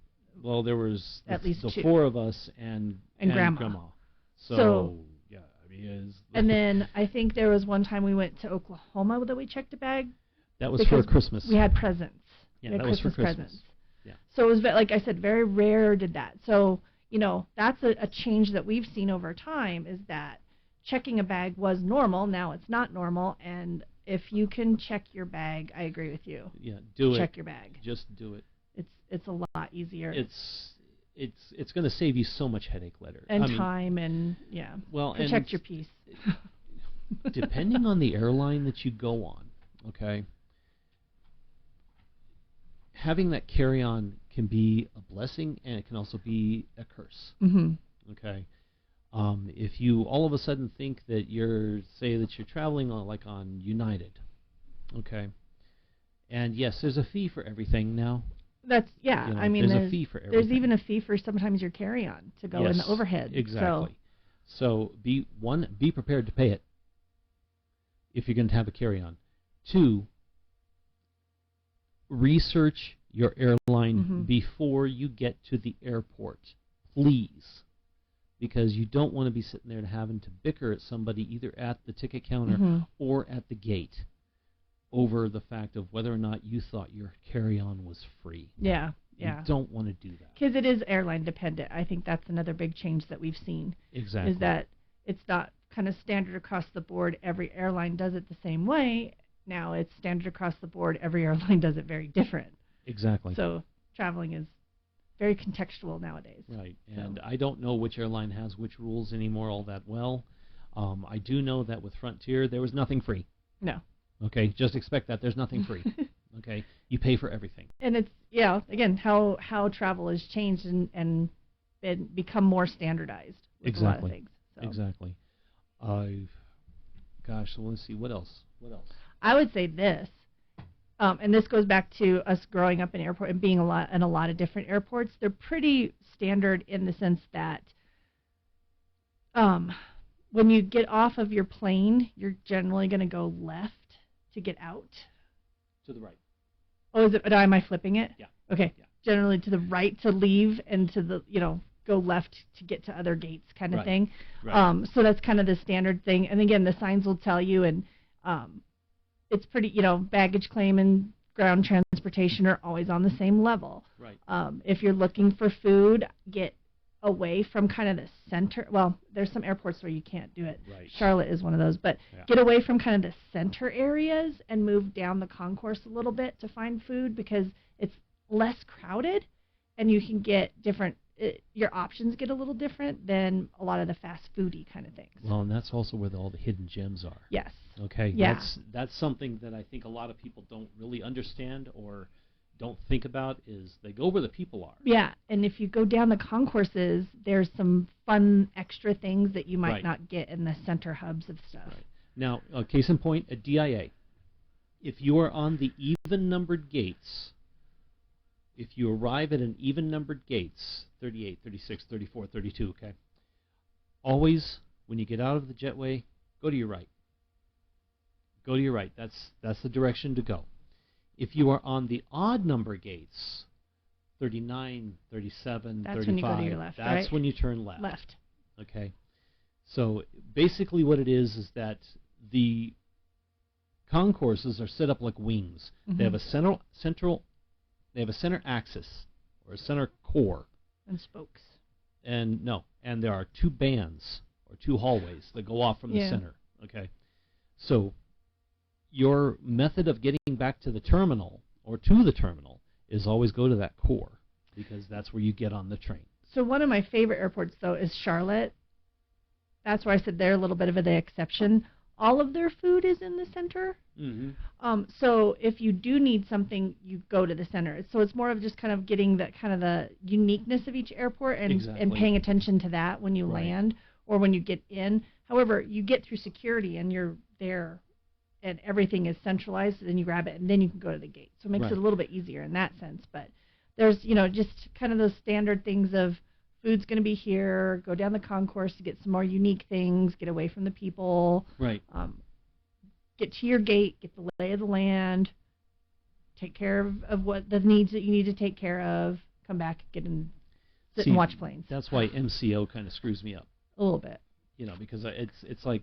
Well, there was at least the 2. 4 of us and Grandma. So yeah, I mean, and then I think there was one time we went to Oklahoma that we checked a bag. That was for Christmas. We had presents. Yeah, that was for Christmas. Presents. Yeah. So it was, like I said, very rare did that. So, that's a change that we've seen over time, is that checking a bag was normal. Now it's not normal. And if you can check your bag, I agree with you. Yeah, do it. Check your bag. Just do it. It's a lot easier. It's going to save you so much headache later. And time and, well, protect your peace. Depending on the airline that you go on, okay, having that carry-on can be a blessing, and it can also be a curse. Mm-hmm. Okay, if you all of a sudden think that you're traveling on United, okay, and yes, there's a fee for everything now. That's I mean, there's a fee for everything. There's even a fee for sometimes your carry-on to go in the overhead. Exactly. So be prepared to pay it if you're going to have a carry-on. 2, research your airline before you get to the airport, please, because you don't want to be sitting there and having to bicker at somebody either at the ticket counter or at the gate. over the fact of whether or not you thought your carry-on was free. Yeah. You don't want to do that. Because it is airline dependent. I think that's another big change that we've seen. Exactly. Is that it's not kind of standard across the board. Every airline does it the same way. Now it's standard across the board. Every airline does it very different. Exactly. So traveling is very contextual nowadays. Right. And I don't know which airline has which rules anymore all that well. I do know that with Frontier, there was nothing free. No. Okay, just expect that. There's nothing free. Okay, you pay for everything. And it's, again, how travel has changed and become more standardized with a lot of things. So. Exactly. Gosh, so let's see. What else? I would say this, and this goes back to us growing up in airport and being in a lot of different airports. They're pretty standard in the sense that when you get off of your plane, you're generally going to go left to get out. To the right. Oh, is it? Am I flipping it? Yeah. Okay. Yeah. Generally to the right to leave, and to the go left to get to other gates, kind of thing. Right. So that's kind of the standard thing. And again, the signs will tell you, and it's pretty. Baggage claim and ground transportation are always on the same level. Right. If you're looking for food, get away from kind of the center. Well, there's some airports where you can't do it. Right. Charlotte is one of those. But get away from kind of the center areas and move down the concourse a little bit to find food, because it's less crowded and you can get different. Your options get a little different than a lot of the fast foody kind of things. Well, and that's also where all the hidden gems are. Yes. Okay. Yeah. That's something that I think a lot of people don't really understand or don't think about, is they go where the people are. Yeah, and if you go down the concourses, there's some fun extra things that you might not get in the center hubs of stuff. Right. Now, case in point, at DIA, if you are on the even-numbered gates, if you arrive at an even-numbered gates, 38, 36, 34, 32, okay, always, when you get out of the jetway, go to your right. Go to your right. That's the direction to go. If you are on the odd number gates, 39, 37, that's 35, when you go to your left, that's when you turn left. Left. Okay. So basically what it is that the concourses are set up like wings. Mm-hmm. They have a center axis or a center core. And spokes. And there are two bands or two hallways that go off from the center. Okay. So your method of getting back to the terminal or to the terminal is always go to that core, because that's where you get on the train. So one of my favorite airports, though, is Charlotte. That's where I said they're a little bit of the exception. All of their food is in the center. Mm-hmm. So if you do need something, you go to the center. So it's more of just kind of getting that kind of the uniqueness of each airport and paying attention to that when you land or when you get in. However, you get through security and you're there and everything is centralized, then you grab it and then you can go to the gate. So it makes it a little bit easier in that sense. But there's, just kind of those standard things of food's going to be here, go down the concourse to get some more unique things, get away from the people. Right. Get to your gate, get the lay of the land, take care of what the needs that you need to take care of, come back, sit and watch planes. That's why MCO kind of screws me up. A little bit. Because it's like...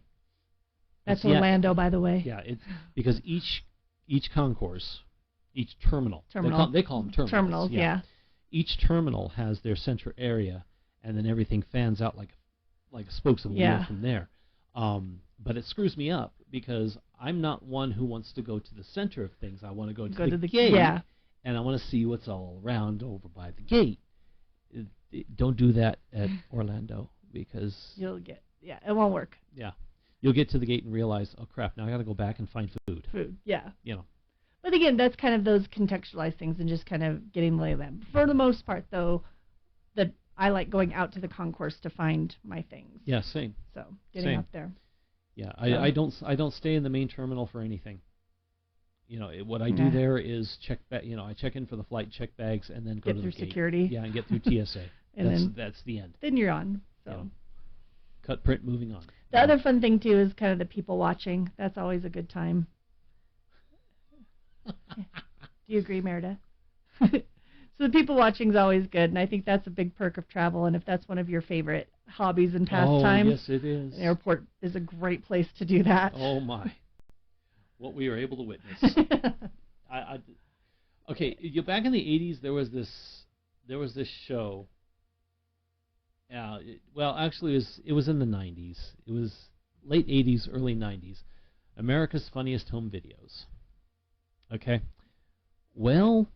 That's Orlando, by the way. Yeah, it's because each concourse, each terminal. They call them terminals. Terminals, yeah. Each terminal has their center area, and then everything fans out like spokes of a wheel from there. But it screws me up because I'm not one who wants to go to the center of things. I want to go to the gate, and I want to see what's all around over by the gate. Don't do that at Orlando, because it won't work. Yeah. You'll get to the gate and realize, oh crap, now I got to go back and find food. Yeah. But again, that's kind of those contextualized things and just kind of getting the lay of them. For the most part, though, that I like going out to the concourse to find my things. Yeah, same. So getting out there. Yeah, I don't stay in the main terminal for anything. What I do there is check I check in for the flight, check bags, and then go to the gate. Get through security. Yeah, and get through TSA. And that's the end. Then you're on. So. Cut, print, moving on. The other fun thing, too, is kind of the people watching. That's always a good time. Do you agree, Merida? So the people watching is always good, and I think that's a big perk of travel, and if that's one of your favorite hobbies and pastimes, yes, it is. An airport is a great place to do that. Oh, my. what we were able to witness. Okay, back in the 80s, there was this show. Actually, it was in the 90s. It was late 80s, early 90s. America's Funniest Home Videos. Okay? Well,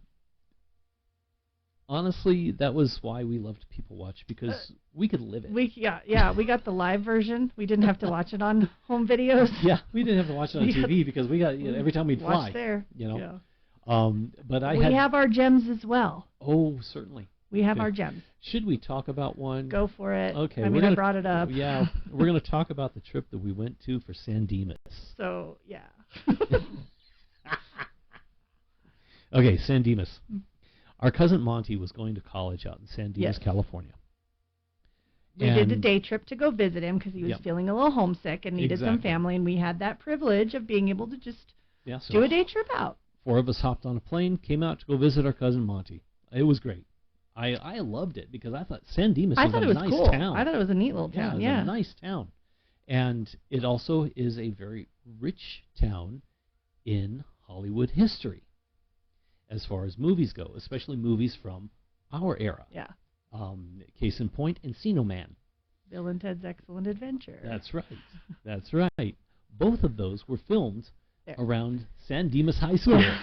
honestly, that was why we loved People Watch, because we could live it. We got the live version. We didn't have to watch it on home videos. Yeah, we didn't have to watch it on TV because we got every time we'd fly. Watch there. Yeah. But we have our gems as well. Oh, certainly. We have our gems. Should we talk about one? Go for it. Okay. I brought it up. Yeah, we're going to talk about the trip that we went to for San Dimas. So, yeah. Okay, San Dimas. Our cousin Monty was going to college out in San Dimas, California. We did a day trip to go visit him because he was feeling a little homesick and needed some family, and we had that privilege of being able to just do a day trip out. 4 of us hopped on a plane, came out to go visit our cousin Monty. It was great. I loved it because I thought San Dimas was a nice cool. town. I thought it was a neat little town. Yeah, it was a nice town. And it also is a very rich town in Hollywood history as far as movies go, especially movies from our era. Yeah. Case in point, Encino Man. Bill and Ted's Excellent Adventure. That's right. That's right. Both of those were filmed around San Dimas High School. Yeah.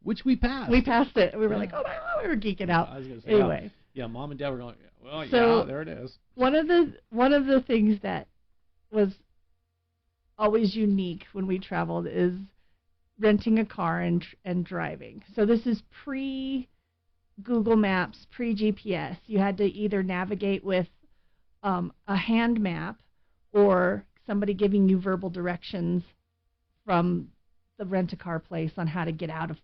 Which we passed. We passed it. We were like, oh my God, we were geeking out. I was going to say, anyway. Yeah, Mom and Dad were going, well, so there it is. One of the things that was always unique when we traveled is renting a car and driving. So this is pre-Google Maps, pre-GPS. You had to either navigate with a hand map or somebody giving you verbal directions from the rent-a-car place on how to get out of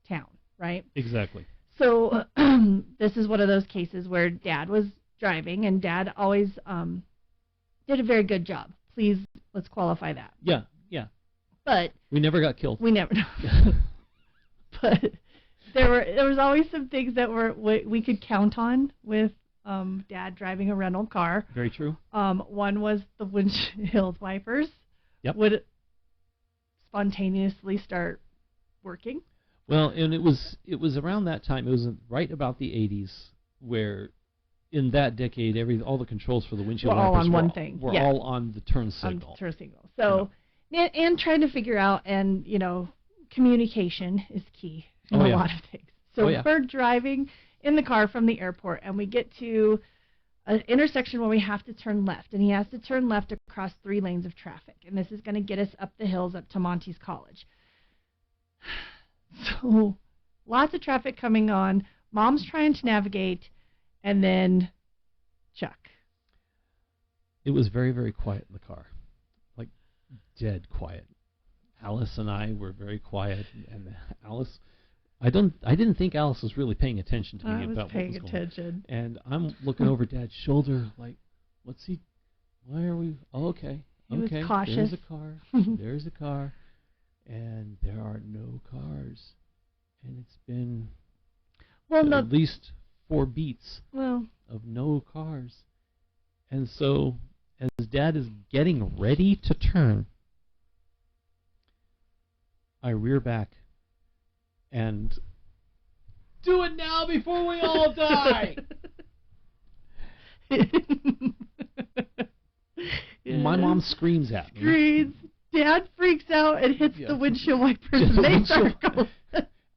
town, right? Exactly. So this is one of those cases where Dad was driving, and Dad always did a very good job. Please, let's qualify that. Yeah. But we never got killed. We never. But there was always some things that we could count on with Dad driving a rental car. Very true. One was the windshield wipers. Yep. Would spontaneously start working. Well, and it was around that time. It was right about the 80s where, in that decade, all the controls for the windshield wipers all on one thing. Were all on the turn signal. On turn signal. So, and trying to figure out, and communication is key in a lot of things. So we're driving in the car from the airport, and we get to an intersection where we have to turn left, and he has to turn left across 3 lanes of traffic, and this is going to get us up the hills up to Monty's college. So lots of traffic coming on. Mom's trying to navigate, and then Chuck. It was very, very quiet in the car, like dead quiet. Alyce and I were very quiet, and Alyce, I didn't think Alyce was really paying attention to me about what was going on. And I'm looking over Dad's shoulder, like, why are we? Oh, okay. He was cautious. There's a car. There's a car. And there are no cars. And it's been at least 4 beats of no cars. And so, as Dad is getting ready to turn, I rear back and do it now before we all die. My mom screams at me. Dad freaks out and hits the windshield wipers. And they start going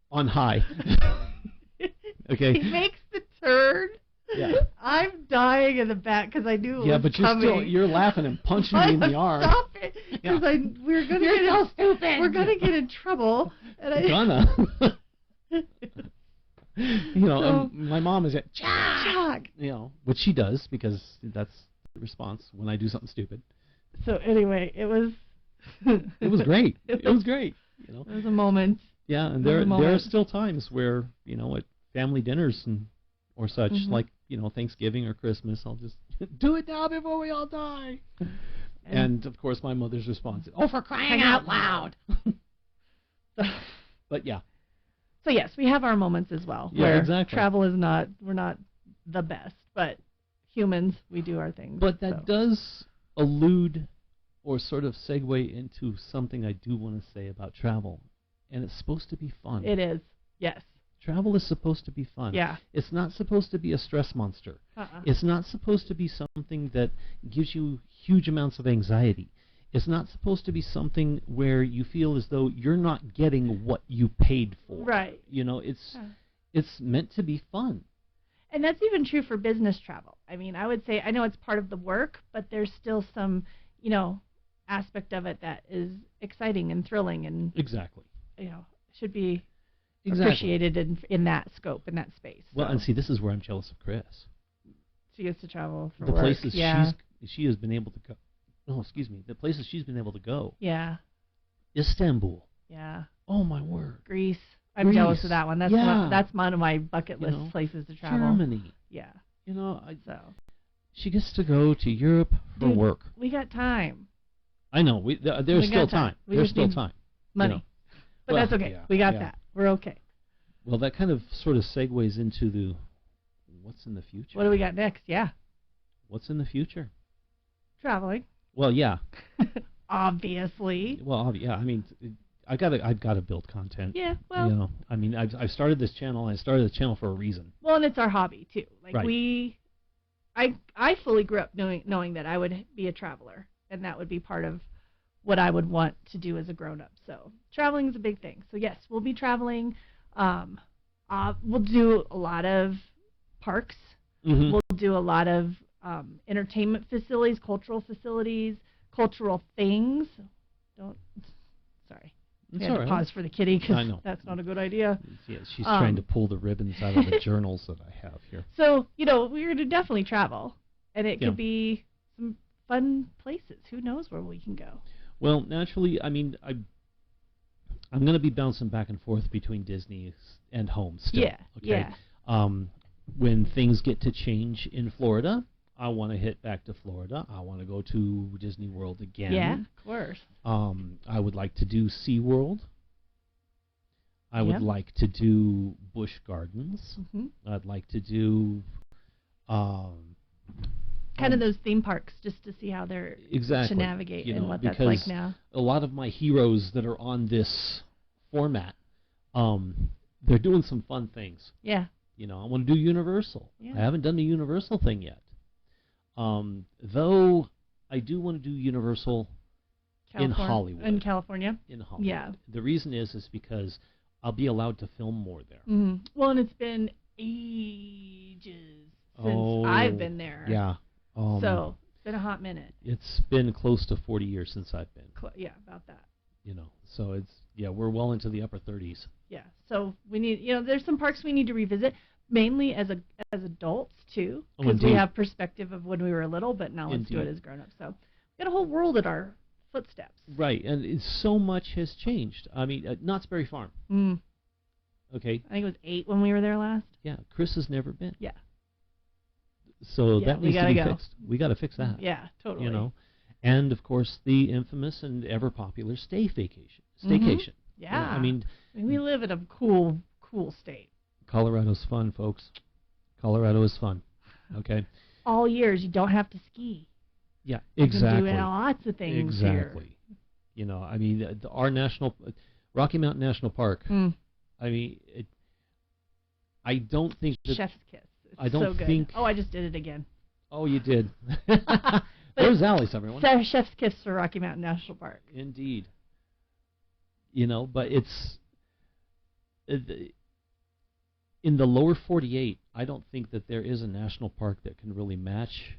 on high. Okay. He makes the turn. Yeah. I'm dying in the back because I knew it was coming. You're laughing and punching me in the arm. Stop it! Because we're gonna get so stupid. We're gonna get in trouble. And gonna. My mom is at Chuck. Which she does because that's the response when I do something stupid. So anyway, it was. It was great. It was great. It was a moment. Yeah, and there are still times where at family dinners or such, like Thanksgiving or Christmas, I'll just do it now before we all die. And of course, my mother's response is, "Oh, for crying out loud!" But yeah. So yes, we have our moments as well. Yeah, where exactly. Travel is we're not the best, but humans, we do our things. But that does allude or sort of segue into something I do want to say about travel, and it's supposed to be fun. It is. Yes. Travel is supposed to be fun. Yeah. It's not supposed to be a stress monster. Uh-uh. It's not supposed to be something that gives you huge amounts of anxiety. It's not supposed to be something where you feel as though you're not getting what you paid for. Right. You know, it's meant to be fun. And that's even true for business travel. I mean, I would say, I know it's part of the work, but there's still some, aspect of it that is exciting and thrilling and, Exactly. should be appreciated in that scope, in that space. Well, so. and see, this is where I'm jealous of Chris. She gets to travel for The work. places yeah. she has been able to go. Oh, excuse me. The places she's been able to go. Yeah. Istanbul. Yeah. Oh my word. Greece. I'm Greece. jealous of that one. That's Yeah. that's one of my bucket list places to travel. Germany. Yeah. So she gets to go to Europe for Dude, work. We got time. I know. There's still time. There's still time. Money. But Well, that's okay. yeah, we got yeah. that. We're okay. Well, that kind of sort of segues into the what's in the future. What do we got next? Yeah. What's in the future? Traveling. Well, yeah. Obviously. Well, yeah. I mean, I've got to build content. Yeah. Well. I mean, I've started this channel. I started the channel for a reason. Well, and it's our hobby too. Like right. I fully grew up knowing that I would be a traveler, and that would be part of what I would want to do as a grown-up. So traveling is a big thing. So yes, we'll be traveling. We'll do a lot of parks. Mm-hmm. We'll do a lot of entertainment facilities, cultural things. Sorry. It's I had all to right. pause for the kitty because I know. that's not a good idea. Yeah, she's trying to pull the ribbons out of the journals that I have here. So, we're going to definitely travel, and it could be some fun places. Who knows where we can go? Well, naturally, I mean, I'm going to be bouncing back and forth between Disney and home still. Yeah, okay? yeah. When things get to change in Florida, I want to hit back to Florida. I want to go to Disney World again. Yeah, of course. I would like to do SeaWorld. I would like to do Busch Gardens. Mm-hmm. I'd like to do kind of those theme parks, just to see how they're exactly to navigate and what that's because like now. A lot of my heroes that are on this format, they're doing some fun things. Yeah. I want to do Universal. Yeah. I haven't done the Universal thing yet. Though I do want to do Universal in Hollywood. In California? In Hollywood. Yeah. The reason is because I'll be allowed to film more there. Mm-hmm. Well, and it's been ages since I've been there. Yeah. So it's been a hot minute. It's been close to 40 years since I've been. Yeah, about that. So we're well into the upper 30s. Yeah. So we need, there's some parks we need to revisit, mainly as adults too, because we have perspective of when we were little, but now let's do it as grown-ups. So we got a whole world at our footsteps. Right, and so much has changed. I mean, Knott's Berry Farm. Mm. Okay. I think it was 8 when we were there last. Yeah, Chris has never been. Yeah. So that needs to be fixed. We got to fix that. Yeah, totally. And of course the infamous and ever popular staycation. Mm-hmm. Yeah. I mean, we live in a cool state. Colorado's fun, folks. Colorado is fun. Okay. All years, you don't have to ski. Yeah, exactly. You can do lots of things exactly. here. I mean, our Rocky Mountain National Park. I mean, I don't think that, Chef's kiss. It's I don't so good. think. Oh, I just did it again. Oh, you did. There's Alyce, everyone. Chef's kiss for Rocky Mountain National Park. Indeed. But it's in the lower 48. I don't think that there is a national park that can really match.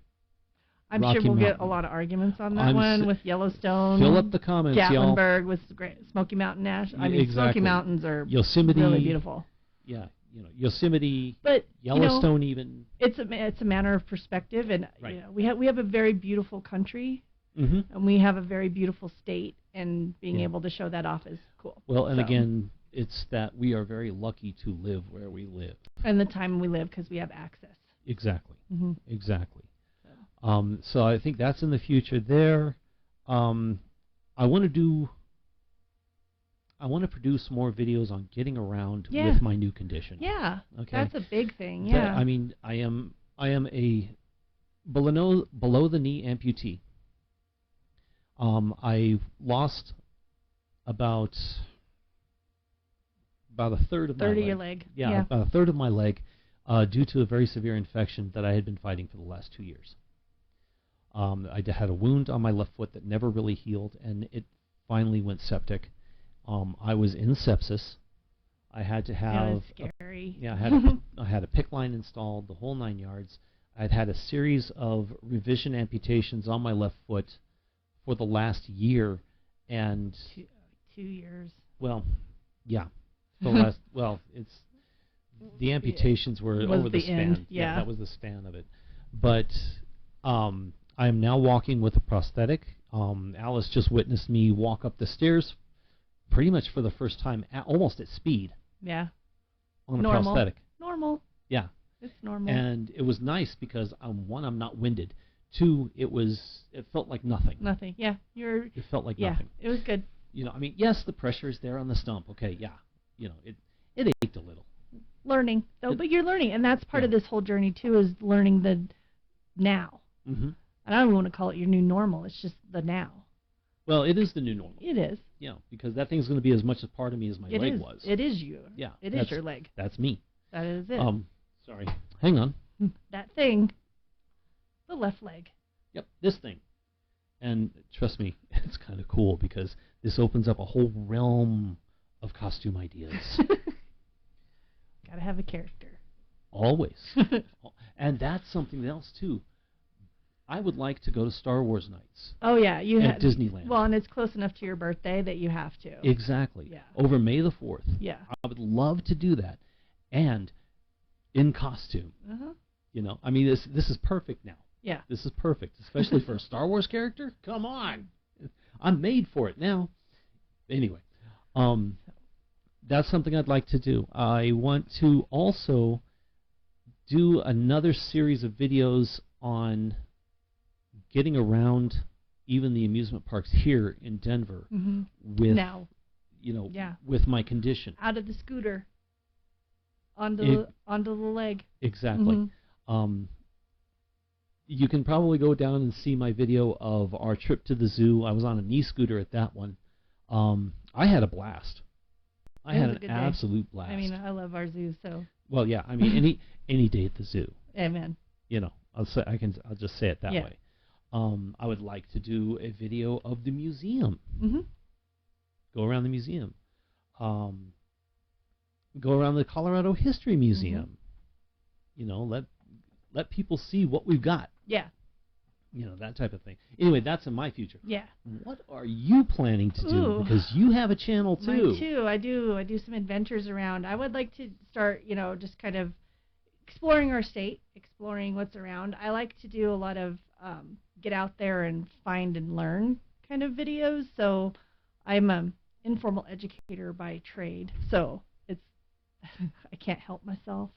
I'm Rocky sure we'll Mountain. get a lot of arguments on that one with Yellowstone. Fill up the comments, y'all. Gatlinburg with great Smoky Mountain National. I mean, exactly. Smoky Mountains are Yosemite, really beautiful. Yeah, Yosemite, but Yellowstone even. It's a matter of perspective, and right. We have a very beautiful country, mm-hmm. and we have a very beautiful state, and being able to show that off is cool. Well, and again, it's that we are very lucky to live where we live. And the time we live because we have access. Exactly. Mm-hmm. Exactly. So I think that's in the future there. I want to produce more videos on getting around with my new condition. Yeah. Okay. That's a big thing. Yeah. I mean, I am a below the knee amputee. I lost about a third of my leg. Third of your leg. Yeah, about a third of my leg due to a very severe infection that I had been fighting for the last 2 years. I had a wound on my left foot that never really healed, and it finally went septic. I was in sepsis. I had to have scary. I had a PICC line installed, the whole 9 yards. I'd had a series of revision amputations on my left foot for the last year, and 2 years. Well, yeah, the last. Well, it's the amputations were over the span. End. Yeah, that was the span of it. But I am now walking with a prosthetic. Alyce just witnessed me walk up the stairs, pretty much for the first time, almost at speed. Yeah. On a prosthetic. Normal. Yeah. It's normal. And it was nice because one, I'm not winded. Two, it felt like nothing. Nothing. Yeah. It felt like nothing. It was good. I mean, yes, the pressure is there on the stump. Okay, yeah. It ached a little. Learning though, but you're learning, and that's part of this whole journey too, is learning the now. Mm-hmm. And I don't want to call it your new normal. It's just the now. Well, it is the new normal. It is. Yeah, because that thing's going to be as much a part of me as my leg was. It is you. Yeah. It is your leg. That's me. That is it. Sorry. Hang on. That thing. The left leg. Yep, this thing. And trust me, it's kind of cool because this opens up a whole realm of costume ideas. Gotta have a character. Always. And that's something else, too. I would like to go to Star Wars nights. Oh, yeah. At Disneyland. Well, and it's close enough to your birthday that you have to. Exactly. Yeah. Over May the 4th. Yeah. I would love to do that. And in costume. Uh-huh. I mean, this is perfect now. Yeah. This is perfect, especially for a Star Wars character. Come on. I'm made for it now. Anyway, that's something I'd like to do. I want to also do another series of videos on getting around even the amusement parks here in Denver with with my condition. Out of the scooter. Onto the leg. Exactly. You can probably go down and see my video of our trip to the zoo. I was on a knee scooter at that one. I had a blast. I had an absolute blast. I mean, I love our zoo, so. Well, yeah. I mean, any day at the zoo. Amen. I'll just say it that way. I would like to do a video of the museum. Go around the museum. Go around the Colorado History Museum. Let people see what we've got. Yeah. That type of thing. Anyway, that's in my future. Yeah. What are you planning to do? Because you have a channel too. Mine too. I do some adventures around. I would like to start, just kind of exploring our state, exploring what's around. I like to do a lot of get out there and find and learn kind of videos. So I'm an informal educator by trade. So I can't help myself.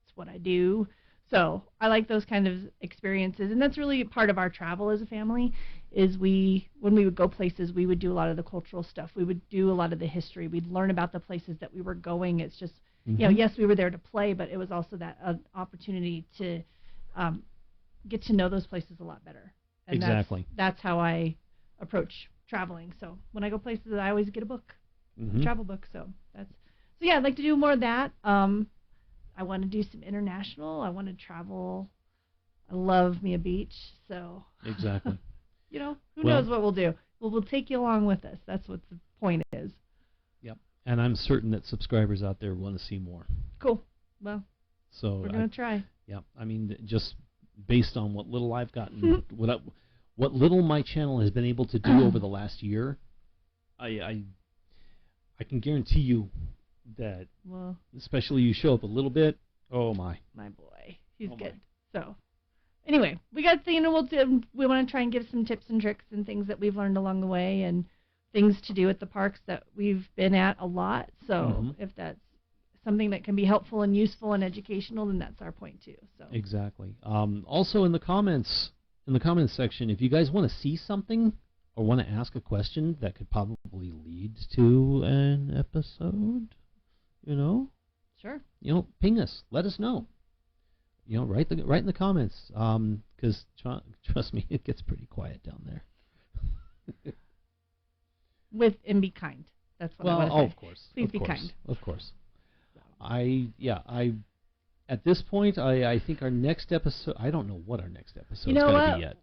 It's what I do. So I like those kind of experiences, and that's really part of our travel as a family. Is when we would go places, we would do a lot of the cultural stuff. We would do a lot of the history. We'd learn about the places that we were going. It's just, yes, we were there to play, but it was also that opportunity to get to know those places a lot better. And exactly. That's how I approach traveling. So when I go places, I always get a book, a travel book. So yeah, I'd like to do more of that. I want to do some international. I want to travel. I love me a beach. So exactly. Who knows what we'll do? Well, we'll take you along with us. That's what the point is. Yep. And I'm certain that subscribers out there want to see more. Cool. Well, so we're going to try. Yeah. I mean, just based on what little I've gotten, what little my channel has been able to do over the last year, I can guarantee you that, especially you show up a little bit, oh my boy, he's good. So anyway, we got we want to try and give some tips and tricks and things that we've learned along the way, and things to do at the parks that we've been at a lot. So if that's something that can be helpful and useful and educational, then that's our point too. So exactly. Also in the comments section, if you guys want to see something or want to ask a question that could probably lead to an episode, sure. Ping us. Let us know. Write in the comments. Because trust me, it gets pretty quiet down there. And be kind. That's what I want to say. Of course. Please be kind. Of course. At this point, I think our next episode, I don't know what our next episode is going to be yet.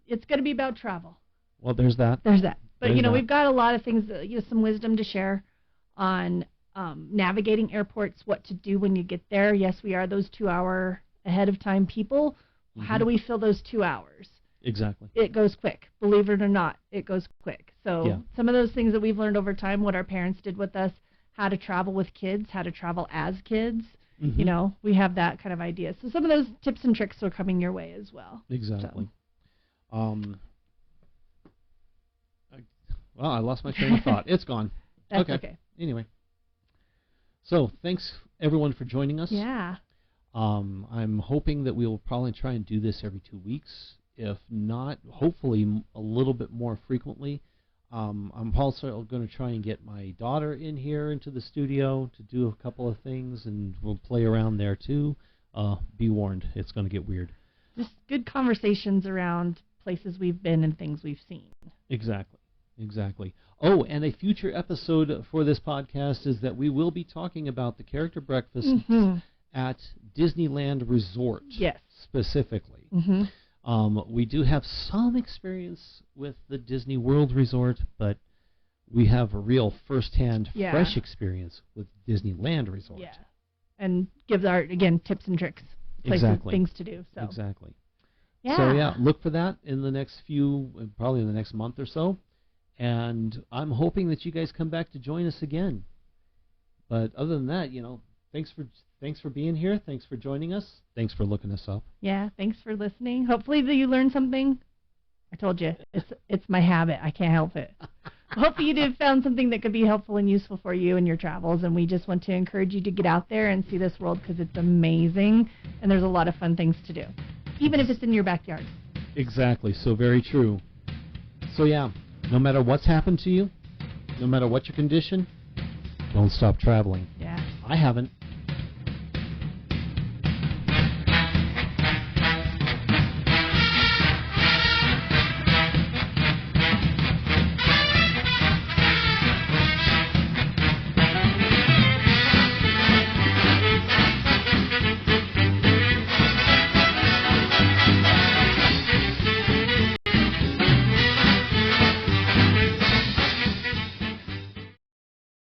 It's going to be about travel. Well, there's that. But, we've got a lot of things, some wisdom to share on navigating airports, what to do when you get there. Yes, we are those 2 hour ahead of time people. Mm-hmm. How do we fill those 2 hours? Exactly. It goes quick. Believe it or not, it goes quick. So some of those things that we've learned over time, what our parents did with us, how to travel with kids, how to travel as kids, we have that kind of idea. So some of those tips and tricks are coming your way as well. Exactly. So. I lost my train of thought. It's gone. That's okay. Anyway. So thanks, everyone, for joining us. Yeah. I'm hoping that we'll probably try and do this every 2 weeks. If not, hopefully a little bit more frequently. I'm also going to try and get my daughter in here into the studio to do a couple of things, and we'll play around there too. Be warned, it's going to get weird. Just good conversations around places we've been and things we've seen. Exactly. Oh, and a future episode for this podcast is that we will be talking about the character breakfasts at Disneyland Resort. Yes. Specifically. Mm-hmm. We do have some experience with the Disney World Resort, but we have a real first-hand, fresh experience with Disneyland Resort. Yeah. And gives tips and tricks, places, things to do. So. Exactly. Yeah. So, look for that in the next probably in the next month or so. And I'm hoping that you guys come back to join us again. But other than that, thanks for being here. Thanks for joining us. Thanks for looking us up. Yeah, thanks for listening. Hopefully that you learned something. I told you, it's my habit. I can't help it. Hopefully you found something that could be helpful and useful for you in your travels. And we just want to encourage you to get out there and see this world because it's amazing. And there's a lot of fun things to do, even if it's in your backyard. Exactly. So very true. So, no matter what's happened to you, no matter what your condition, don't stop traveling. Yeah. I haven't.